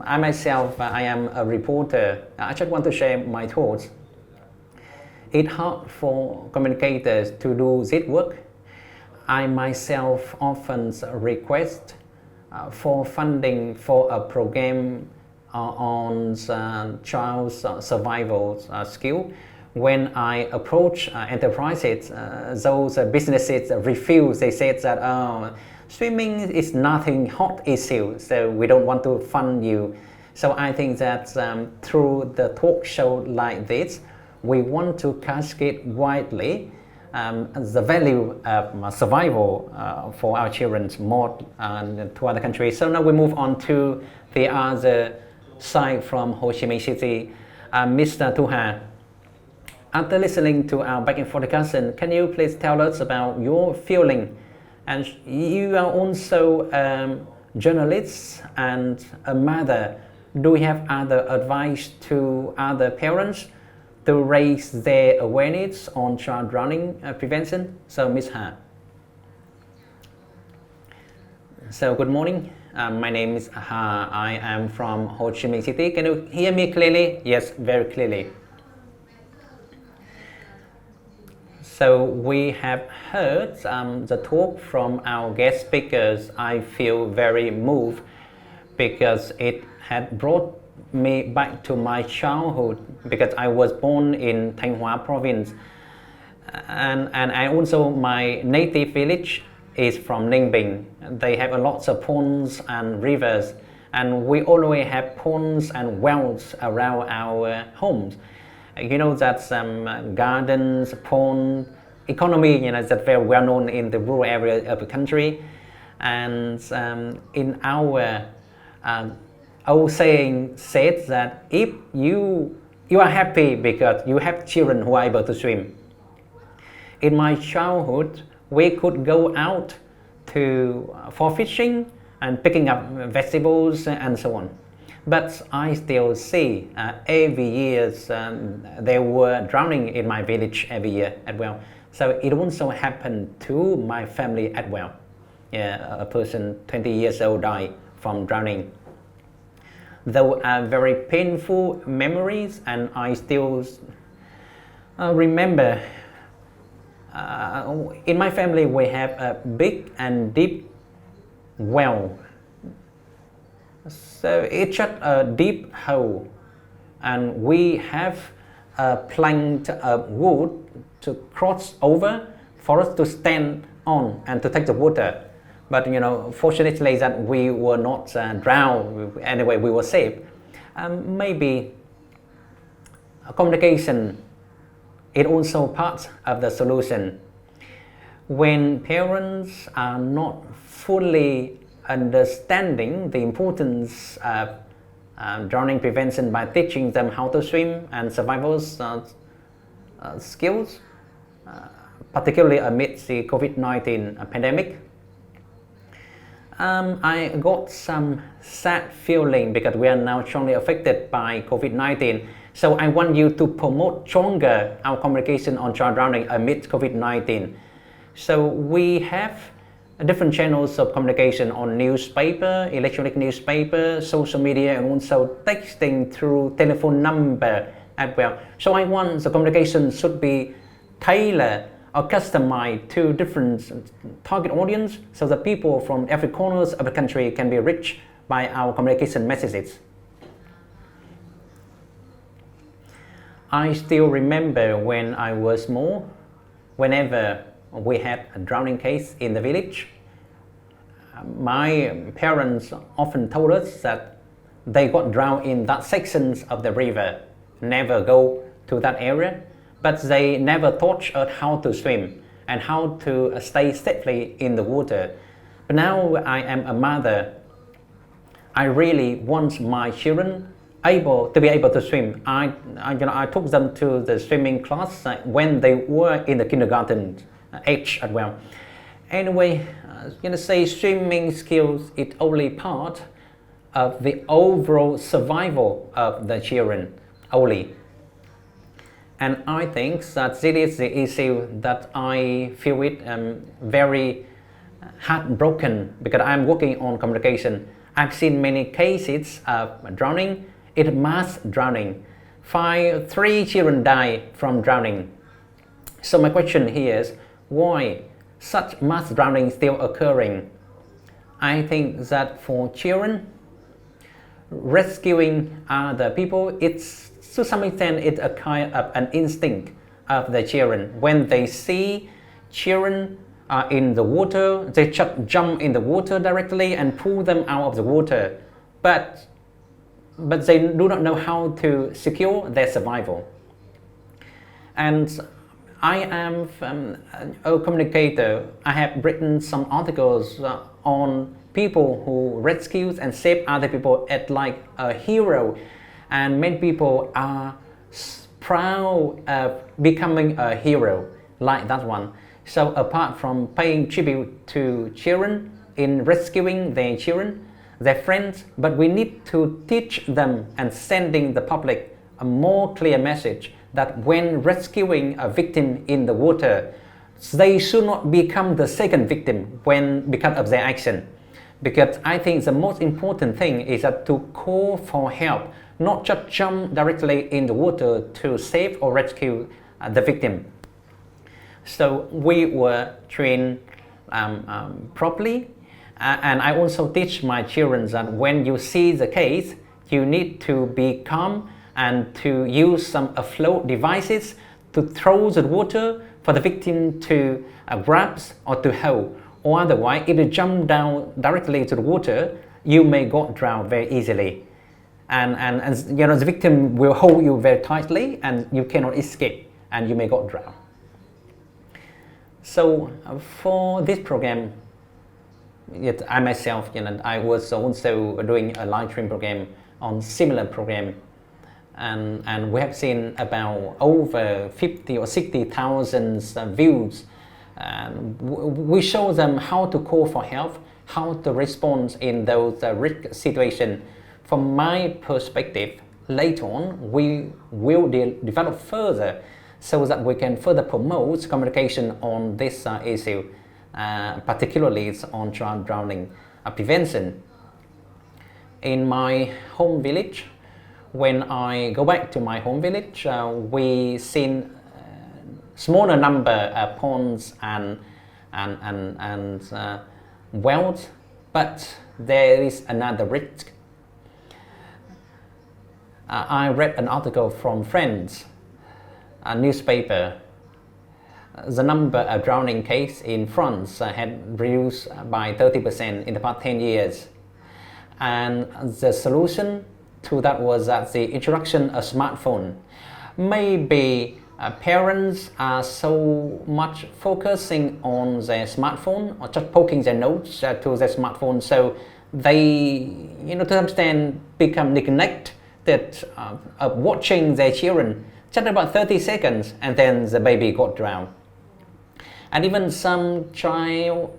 I myself, I am a reporter. I just want to share my thoughts. It's hard for communicators to do this work. I myself often request for funding for a program on child survival skill. When I approach enterprises, those businesses refuse. They said that swimming is nothing hot issue, so we don't want to fund you. So I think that through the talk show like this, we want to cascade widely the value of survival for our children more to other countries. So now we move on to the other side from Ho Chi Minh City. Mr. Tu Ha, after listening to our back and forth discussion, can you please tell us about your feeling? And you are also a journalist and a mother. Do you have other advice to other parents to raise their awareness on child drowning prevention? So Ms. Ha. So good morning. My name is Ha. I am from Ho Chi Minh City. Can you hear me clearly? Yes, very clearly. So we have heard the talk from our guest speakers. I feel very moved because it had brought me back to my childhood, because I was born in Thanh Hóa province, and I also, my native village is from Ninh Bình. They have a lot of ponds and rivers, and we always have ponds and wells around our homes. You know that gardens, pond economy, that's very well known in the rural area of the country. And in our old saying said that if you are happy because you have children who are able to swim. In my childhood, we could go out for fishing and picking up vegetables and so on. But I still see every year there were drowning in my village every year as well. So it also happened to my family as well. Yeah, a person 20 years old died from drowning. Though very painful memories, and I still remember. In my family, we have a big and deep well So it's just a deep hole, and we have planked wood to cross over for us to stand on and to take the water. But fortunately that we were not drowned. Anyway, we were safe. Maybe communication is also part of the solution. When parents are not fully understanding the importance of drowning prevention by teaching them how to swim and survival skills, particularly amidst the COVID-19 pandemic, I got some sad feeling because we are now strongly affected by COVID-19. So I want you to promote stronger our communication on child drowning amidst COVID-19. So we have different channels of communication on newspaper, electronic newspaper, social media, and also texting through telephone number as well. So I want the communication should be tailored or customized to different target audience, so that people from every corners of the country can be reached by our communication messages. I still remember when I was small, whenever we had a drowning case in the village, my parents often told us that they got drowned in that sections of the river, never go to that area, but they never taught us how to swim and how to stay safely in the water. But now I am a mother, I really want my children to be able to swim. I took them to the swimming class when they were in the kindergarten age as well. Anyway, say swimming skills is only part of the overall survival of the children only. And I think that this is the issue that I feel it very heartbroken, because I'm working on communication. I've seen many cases of drowning, it's mass drowning. 3 children die from drowning. So my question here is, why such mass drowning still occurring? I think that for children, rescuing other people, it's to some extent it's a kind of an instinct of the children. When they see children in the water, they just jump in the water directly and pull them out of the water. But they do not know how to secure their survival. And I am a communicator. I have written some articles on people who rescue and save other people as like a hero, and many people are proud of becoming a hero like that one. So apart from paying tribute to children in rescuing their children, their friends, but we need to teach them and sending the public a more clear message that when rescuing a victim in the water, they should not become the second victim because of their action. Because I think the most important thing is that to call for help, not just jump directly in the water to save or rescue the victim. So we were trained properly, and I also teach my children that when you see the case, you need to be calm and to use some afloat devices to throw the water for the victim to grab or to hold. Or otherwise, if you jump down directly to the water, you may get drowned very easily. And the victim will hold you very tightly and you cannot escape and you may get drowned. So for this program, I myself, I was also doing a live stream program on similar program, and we have seen about over 50 or 60,000 views. We show them how to call for help, how to respond in those risk situations. From my perspective, later on, we will develop further so that we can further promote communication on this issue, particularly on child drowning prevention. In my home village, when I go back to my home village, we seen smaller number of ponds and wells, but there is another risk I read an article from Friends, a newspaper. The number of drowning cases in France had reduced by 30% in the past 10 years. And the solution to that was that the introduction of smartphone. Maybe parents are so much focusing on their smartphone or just poking their nose to their smartphone, so they, to some extent become neglected of watching their children just about 30 seconds, and then the baby got drowned. And even some children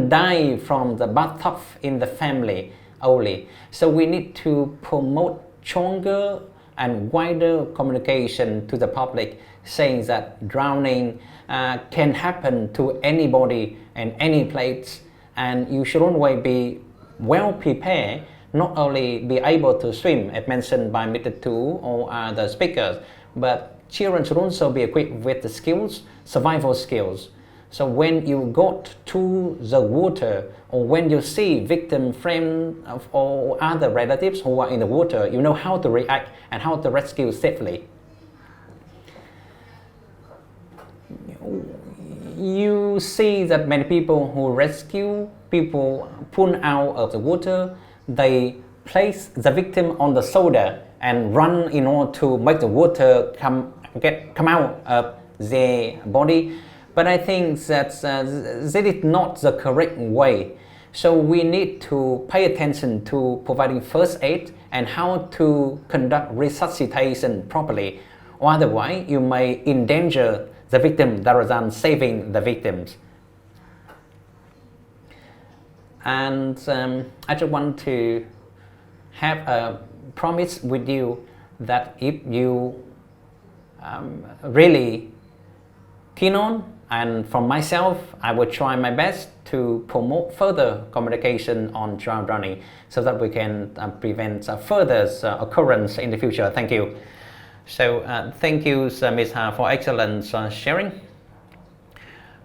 die from the bathtub in the family only. So we need to promote stronger and wider communication to the public, saying that drowning can happen to anybody and any place, and you should always be well prepared, not only be able to swim as mentioned by Mr. Tu or other speakers, but children should also be equipped with the skills, survival skills. So when you got to the water, or when you see victim, friends or other relatives who are in the water, you know how to react and how to rescue safely. You see that many people who rescue people pulled out of the water, they place the victim on the shoulder and run in order to make the water come out of their body. But I think that that is not the correct way. So we need to pay attention to providing first aid and how to conduct resuscitation properly. Or otherwise, you may endanger the victim rather than saving the victims. And I just want to have a promise with you that if you really keen on, and from myself, I will try my best to promote further communication on drowning so that we can prevent further occurrence in the future. Thank you. So thank you, Ms. Ha, for excellent sharing.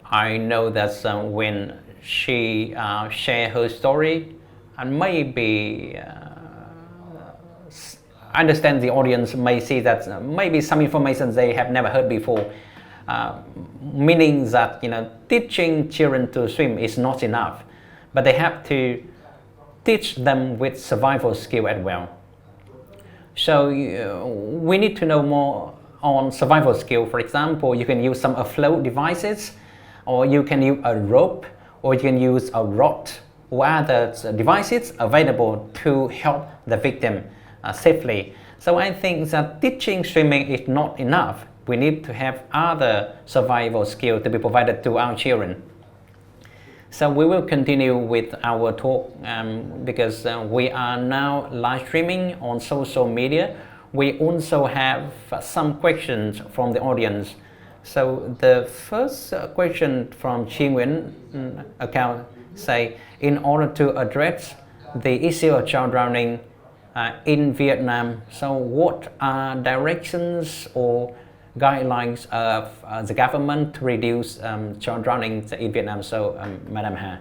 I know that when she shared her story, and maybe I understand the audience may see that maybe some information they have never heard before. Meaning that teaching children to swim is not enough, but they have to teach them with survival skill as well. So we need to know more on survival skill. For example, you can use some afloat devices, or you can use a rope, or you can use a rod or other devices available to help the victim safely. So I think that teaching swimming is not enough. We need to have other survival skills to be provided to our children. So we will continue with our talk because we are now live streaming on social media. We also have some questions from the audience. So the first question from Chi Nguyen account say, in order to address the issue of child drowning in Vietnam, so what are directions or guidelines of the government to reduce child drowning in Vietnam? So, Madam Ha.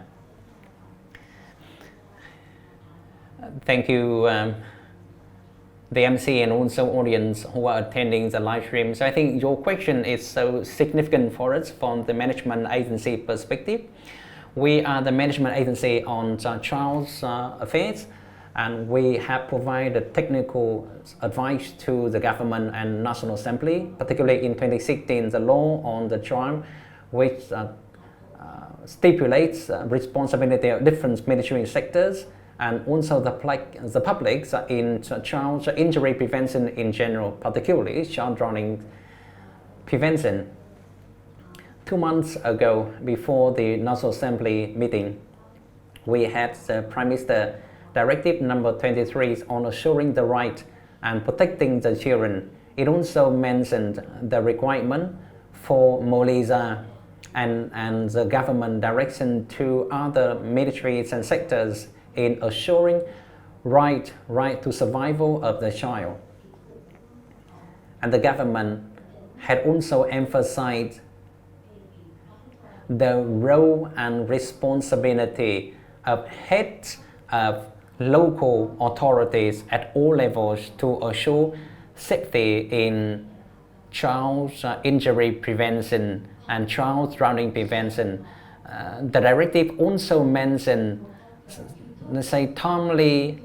Thank you, the MC and also audience who are attending the live stream. So I think your question is so significant for us from the management agency perspective. We are the management agency on child affairs, and we have provided technical advice to the government and National Assembly, particularly in 2016, the law on the child, which stipulates responsibility of different ministry sectors, and also the public in child injury prevention in general, particularly child drowning prevention. 2 months ago, before the National Assembly meeting, we had the Prime Minister Directive number 23 on assuring the right and protecting the children. It also mentioned the requirement for Malaysia and the government direction to other ministries and sectors in assuring right to survival of the child. And the government had also emphasized the role and responsibility of heads of local authorities at all levels to assure safety in child injury prevention and child drowning prevention. The directive also mentioned, let's say, timely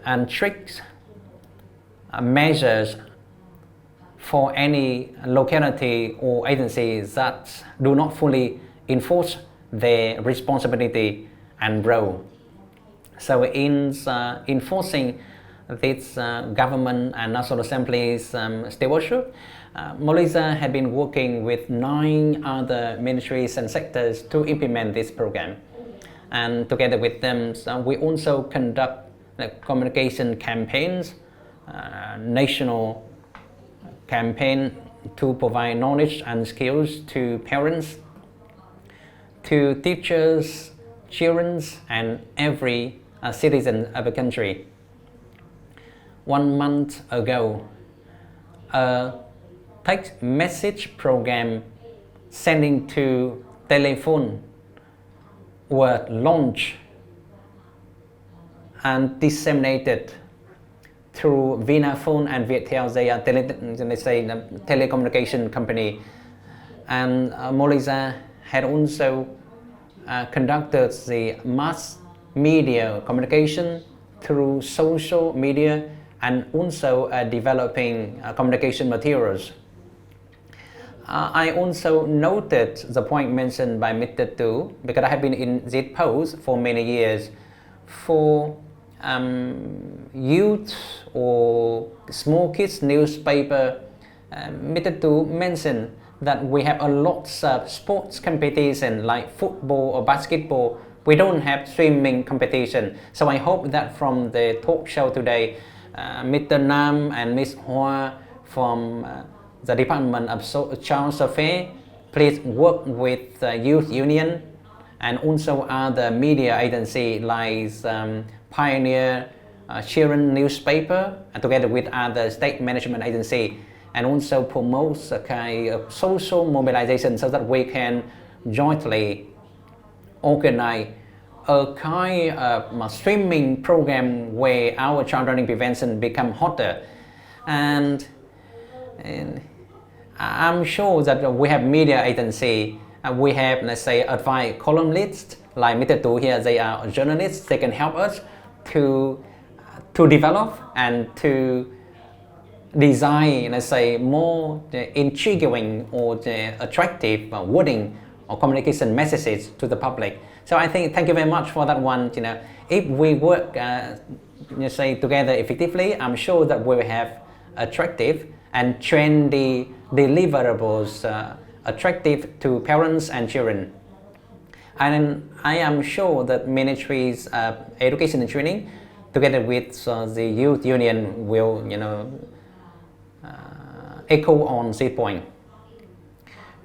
and strict measures for any locality or agencies that do not fully enforce their responsibility and role. So in enforcing this government and National Assembly's stewardship, Malaysia had been working with 9 other ministries and sectors to implement this program. And together with them, we also conduct communication campaigns, national campaign to provide knowledge and skills to parents, to teachers, children, and every citizen of the country. 1 month ago, a text message program sending to telephone were launched and disseminated through Vinaphone and Viettel. They are telecommunication company, and Malaysia had also conducted the mass media communication through social media and also developing communication materials. I also noted the point mentioned by Mr. Tu, because I have been in this post for many years. For youth or small kids newspaper, Mr. Tu mentioned that we have a lot of sports competition like football or basketball. We don't have swimming competition. So I hope that from the talk show today, Mr. Nam and Ms. Hoa from the Department of Social Affairs, please work with the Youth Union and also other media agency like Pioneer Children newspaper, and together with other state management agency, and also promote a kind of social mobilization so that we can jointly organize a kind of streaming program where our child drowning prevention become hotter. And I'm sure that we have media agency, we have, let's say, advice columnists like Mr. Tu here. They are journalists. They can help us to develop and to design, let's say, more intriguing or attractive wording or communication messages to the public. So I think, thank you very much for that one. If we work, say, together effectively, I'm sure that we will have attractive and trendy deliverables, attractive to parents and children. And I am sure that Ministries of Education and Training, together with the Youth Union, will, echo on this point.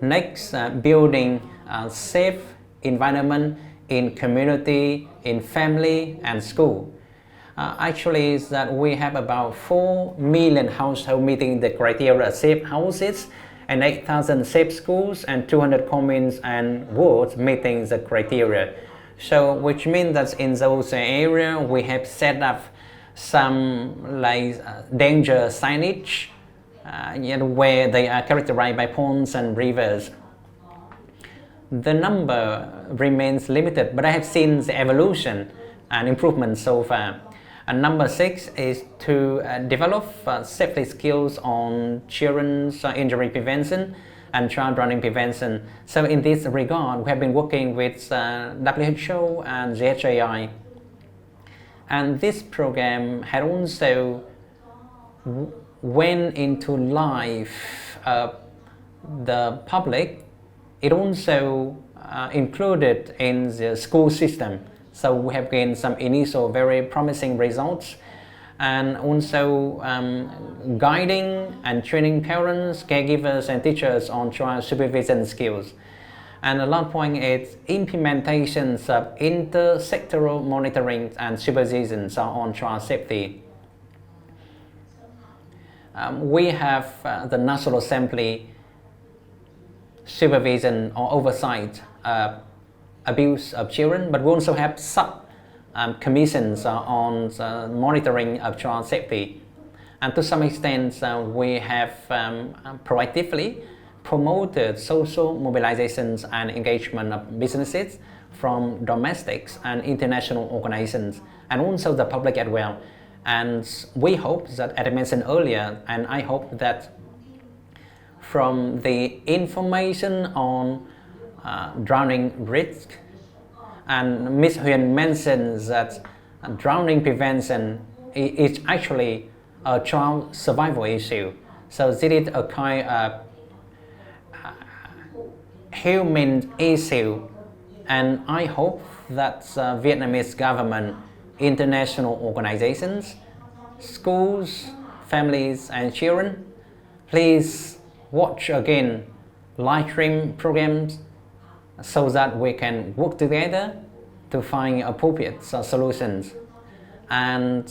Next, building a safe environment in community, in family and school. Actually, is that we have about 4 million households meeting the criteria of safe houses, and 8,000 safe schools, and 200 communes and wards meeting the criteria. So, which means that in those areas we have set up some like danger signage, where they are characterized by ponds and rivers. The number remains limited, but I have seen the evolution and improvement so far. And number 6 is to develop safety skills on children's injury prevention and child drowning prevention. So in this regard, we have been working with WHO and the HAI. And this program had also went into life the public. It also included in the school system. So we have gained some initial very promising results, and also guiding and training parents, caregivers and teachers on child supervision skills. And the last point is implementations of intersectoral monitoring and supervision on child safety. We have the National Assembly supervision or oversight abuse of children, but we also have commissions on monitoring of child safety. And to some extent, we have proactively promoted social mobilizations and engagement of businesses from domestics and international organizations, and also the public as well. And we hope that, as I mentioned earlier, and I hope that from the information on drowning risk, and Ms. Huyền mentions that drowning prevention is actually a child survival issue. So this is a kind of human issue, and I hope that Vietnamese government, international organizations, schools, families and children, please watch again live stream programs so that we can work together to find appropriate solutions. And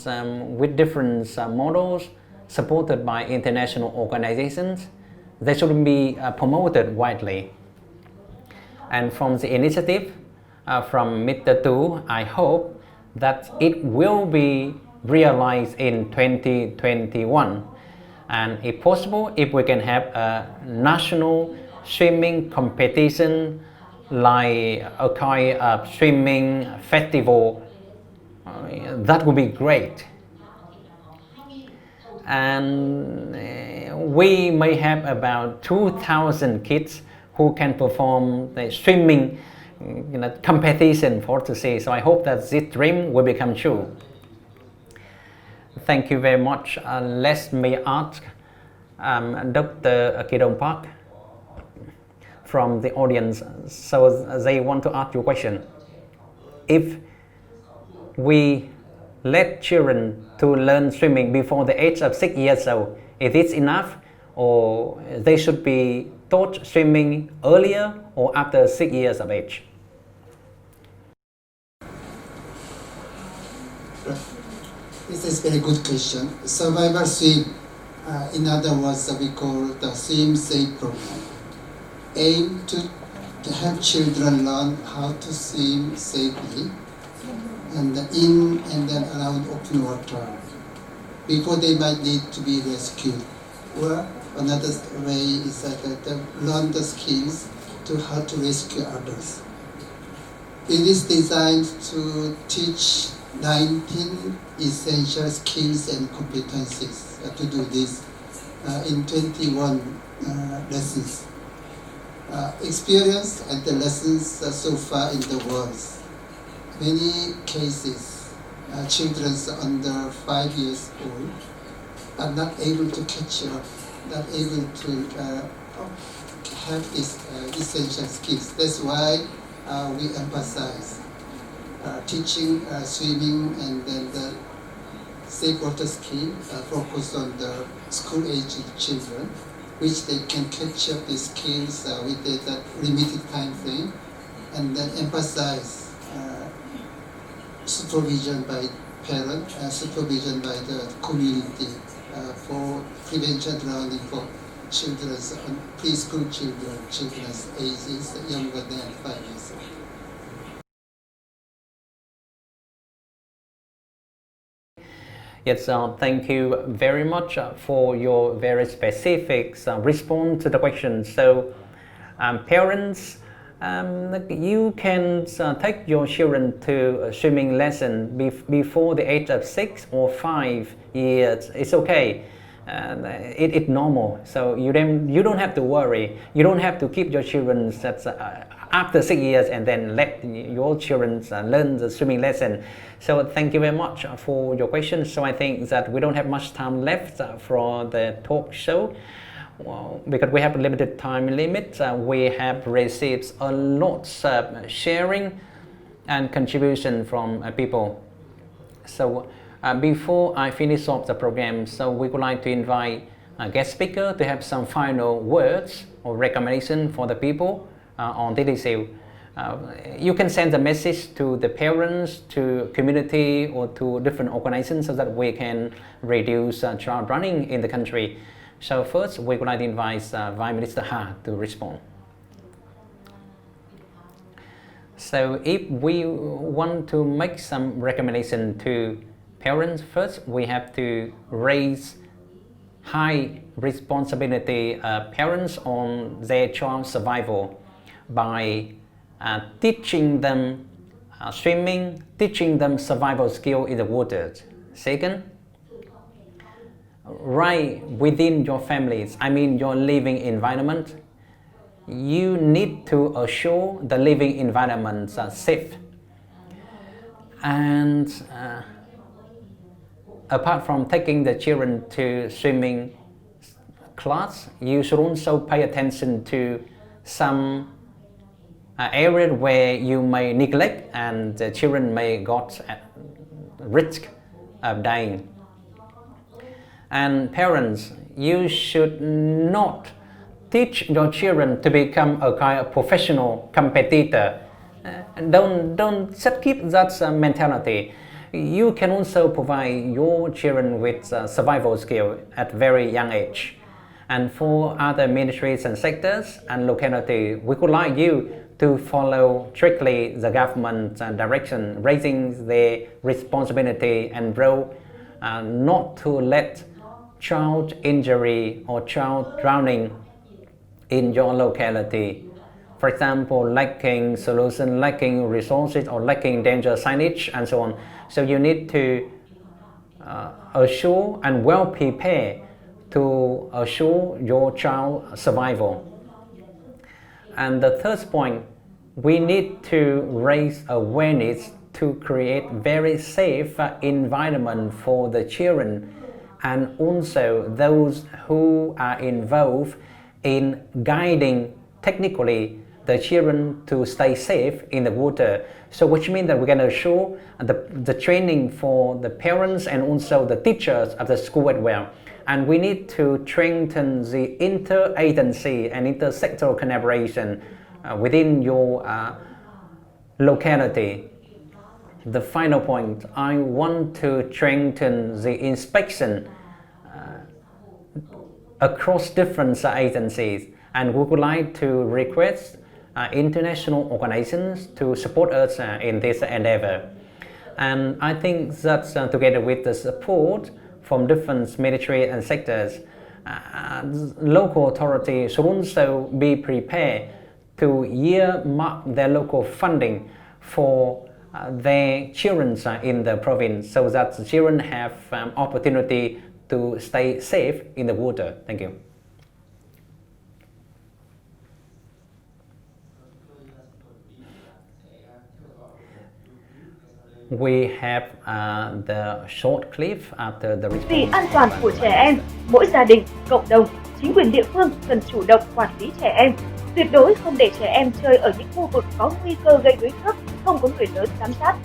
with different models supported by international organizations, they should be promoted widely. And from the initiative from Mr. Tu, I hope that it will be realized in 2021. And if possible, if we can have a national swimming competition like a kind of swimming festival, that would be great. And we may have about 2,000 kids who can perform the swimming competition for to see. So I hope that this dream will become true. Thank you very much. Let me ask Dr. Kidong Park from the audience. So they want to ask you a question. If we let children to learn swimming before the age of 6 years old, is it enough, or they should be taught swimming earlier or after 6 years of age? This is a very good question. Survival swim, in other words, we call the swim safe program, aim to help children learn how to swim safely and in and then around open water before they might need to be rescued. Or another way is that they learn the skills to how to rescue others. It is designed to teach 19 essential skills and competencies to do this in 21 lessons. Experience and the lessons so far in the world. Many cases, children under 5 years old are not able to catch up, not able to have these essential skills. That's why we emphasize teaching swimming and then the safe water skill focus on the school-aged children, which they can catch up the skills with that limited time frame, and then emphasize supervision by parents, supervision by the community for prevention drowning for children, preschool children's ages younger than 5 years old. Yes, thank you very much for your very specific response to the question. So, parents, you can take your children to a swimming lesson before the age of 6 or 5 years. It's okay. It's normal. So you don't have to worry. You don't have to keep your children after 6 years and then let your children learn the swimming lesson. So thank you very much for your question. So I think that we don't have much time left for the talk show. Well, because we have a limited time limit, we have received a lot of sharing and contribution from people. So before I finish off the program, so we would like to invite a guest speaker to have some final words or recommendation for the people on this issue. You can send the message to the parents, to community, or to different organizations so that we can reduce child drowning in the country. So first, we would like to invite Vice Minister Ha to respond. So if we want to make some recommendation to parents, first we have to raise high responsibility parents on their child's survival by teaching them swimming, teaching them survival skill in the water. Second, right within your families, I mean your living environment, you need to assure the living environments are safe. And apart from taking the children to swimming class, you should also pay attention to some area where you may neglect and the children may got at risk of dying. And parents, you should not teach your children to become a kind of professional competitor. Don't just keep that mentality. You can also provide your children with survival skill at very young age. And for other ministries and sectors and locality, we would like you to follow strictly the government direction, raising their responsibility and role, not to let child injury or child drowning in your locality. For example, lacking solution, lacking resources, or lacking danger signage, and so on. So you need to assure and well prepare to assure your child survival. And the third point, we need to raise awareness to create very safe environment for the children and also those who are involved in guiding technically the children to stay safe in the water. So which means that we're going to show the training for the parents and also the teachers of the school as well. And we need to strengthen the inter-agency and inter-sectoral collaboration within your locality. The final point, I want to strengthen the inspection across different agencies, and we would like to request international organizations to support us in this endeavor. And I think that together with the support from different military and sectors, local authorities should also be prepared to earmark their local funding for their children in the province, so that the children have opportunity to stay safe in the water. Thank you. We have the short clip after the response. Vì an toàn của trẻ em, mỗi gia đình, cộng đồng, chính quyền địa phương cần chủ động quản lý trẻ em. Tuyệt đối không để trẻ em chơi ở những khu vực có nguy cơ gây đuối nước, không có người lớn giám sát.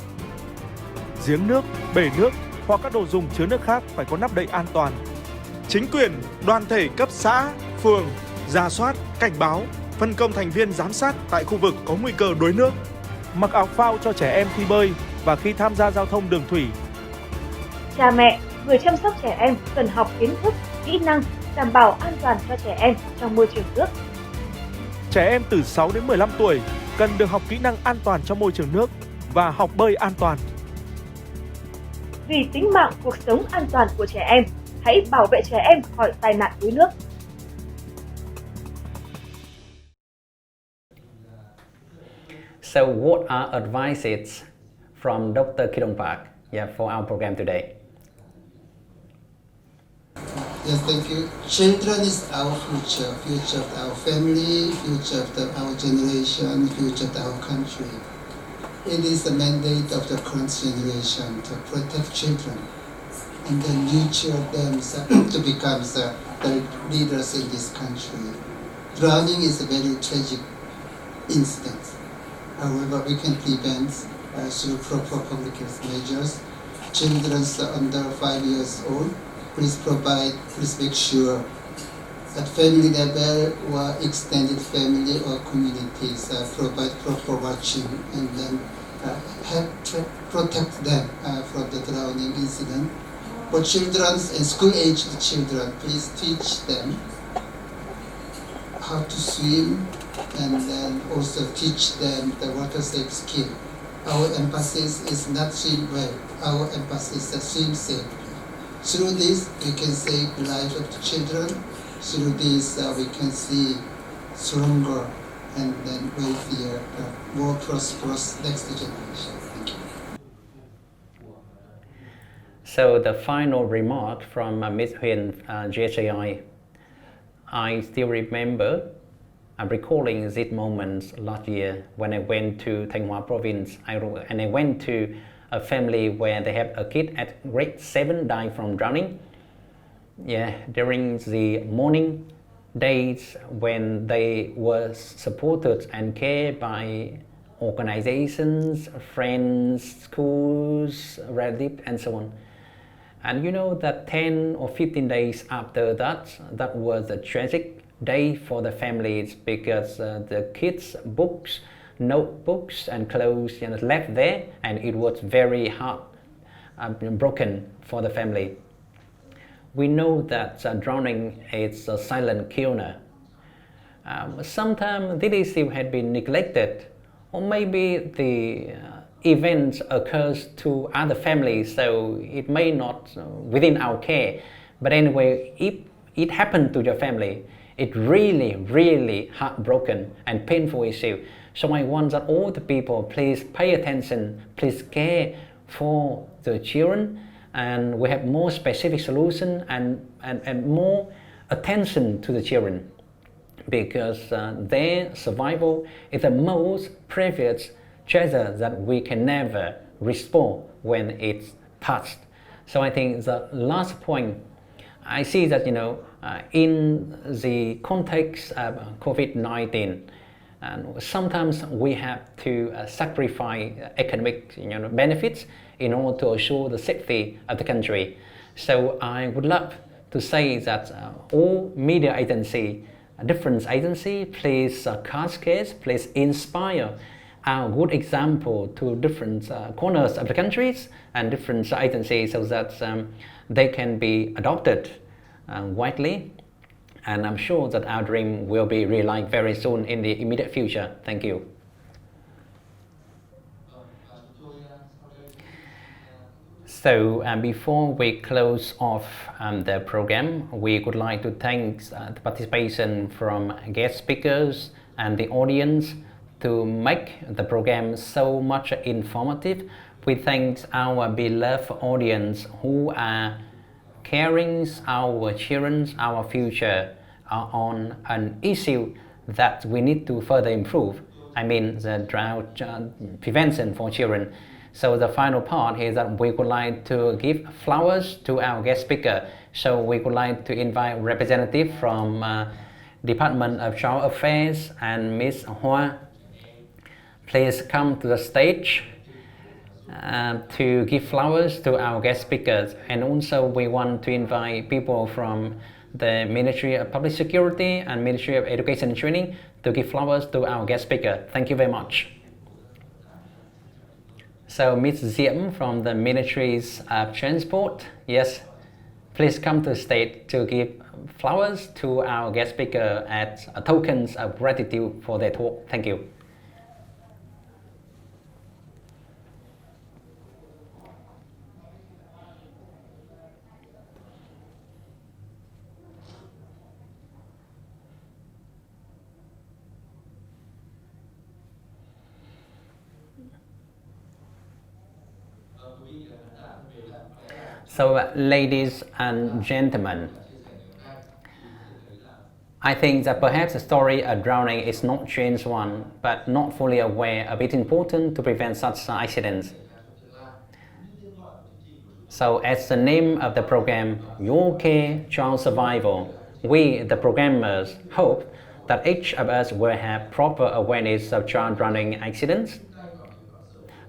Giếng nước, bể nước hoặc các đồ dùng chứa nước khác phải có nắp đậy an toàn. Chính quyền, đoàn thể cấp xã, phường rà soát, cảnh báo, phân công thành viên giám sát tại khu vực có nguy cơ đuối nước. Mặc áo phao cho trẻ em khi bơi và khi tham gia giao thông đường thủy. Cha mẹ, người chăm sóc trẻ em cần học kiến thức, kỹ năng đảm bảo an toàn cho trẻ em trong môi trường nước. Trẻ em từ 6 đến 15 tuổi cần được học kỹ năng an toàn trong môi trường nước và học bơi an toàn. Vì tính mạng, cuộc sống an toàn của trẻ em, hãy bảo vệ trẻ em khỏi tai nạn đuối nước. So what are advices from Dr. Kidong Park for our program today? Yes, thank you. Children is our future, future of our family, future of our generation, future of our country. It is the mandate of the current generation to protect children and then nurture them to become the leaders in this country. Drowning is a very tragic incident. However, we can prevent through proper public health measures. Children under 5 years old, please make sure at family level or extended family or communities provide proper watching and then help protect them from the drowning incident. For children and school-aged children, please teach them how to swim, and then also teach them the water safe skill. Our emphasis is not swim well, our emphasis is swim safely. Through this, we can save the lives of the children. Through this, we can see stronger and then wealthier, more prosperous next generation. Thank you. So the final remark from Ms. Huyền, GSAI, I still remember, I'm recalling these moments last year when I went to Thanh Hóa province, and I went to a family where they have a kid at grade 7 died from drowning. Yeah, during the morning days when they were supported and cared by organizations, friends, schools, relatives, and so on. And you know that 10 or 15 days after that, that was a tragic day for the families because the kids' books, notebooks and clothes left there, and it was very hard, broken for the family. We know that drowning is a silent killer. Sometimes this issue had been neglected, or maybe the event occurs to other families, so it may not within our care. But anyway, if it happened to your family, it really heartbroken and painful issue. So I want that all the people please pay attention, please care for the children, and we have more specific solution and more attention to the children, because their survival is the most precious treasure that we can never restore when it's past. So I think the last point, I see that in the context of COVID-19, and sometimes we have to sacrifice economic benefits in order to assure the safety of the country. So I would love to say that all media agency, different agency, please cascade, please inspire our good example to different corners of the countries and different agencies so that they can be adopted widely. And I'm sure that our dream will be realized very soon in the immediate future. Thank you. So before we close off the program, we would like to thank the participation from guest speakers and the audience to make the program so much informative. We thank our beloved audience who are caring our children, our future on an issue that we need to further improve. I mean the drought prevention for children. So the final part is that we would like to give flowers to our guest speaker. So we would like to invite representative from Department of Social Affairs and Ms. Hoa. Please come to the stage to give flowers to our guest speakers. And also we want to invite people from the Ministry of Public Security and Ministry of Education and Training to give flowers to our guest speaker. Thank you very much. So Ms. Diệm from the Ministries of Transport, yes, please come to the stage to give flowers to our guest speaker as tokens of gratitude for their talk. Thank you. So ladies and gentlemen, I think that perhaps the story of drowning is not strange one, but not fully aware of it important to prevent such accidents. So as the name of the program, Your Care, Child Survival, we, the programmers, hope that each of us will have proper awareness of child drowning accidents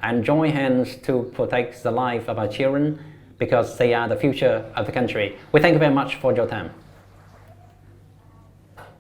and join hands to protect the life of our children, because they are the future of the country. We thank you very much for your time.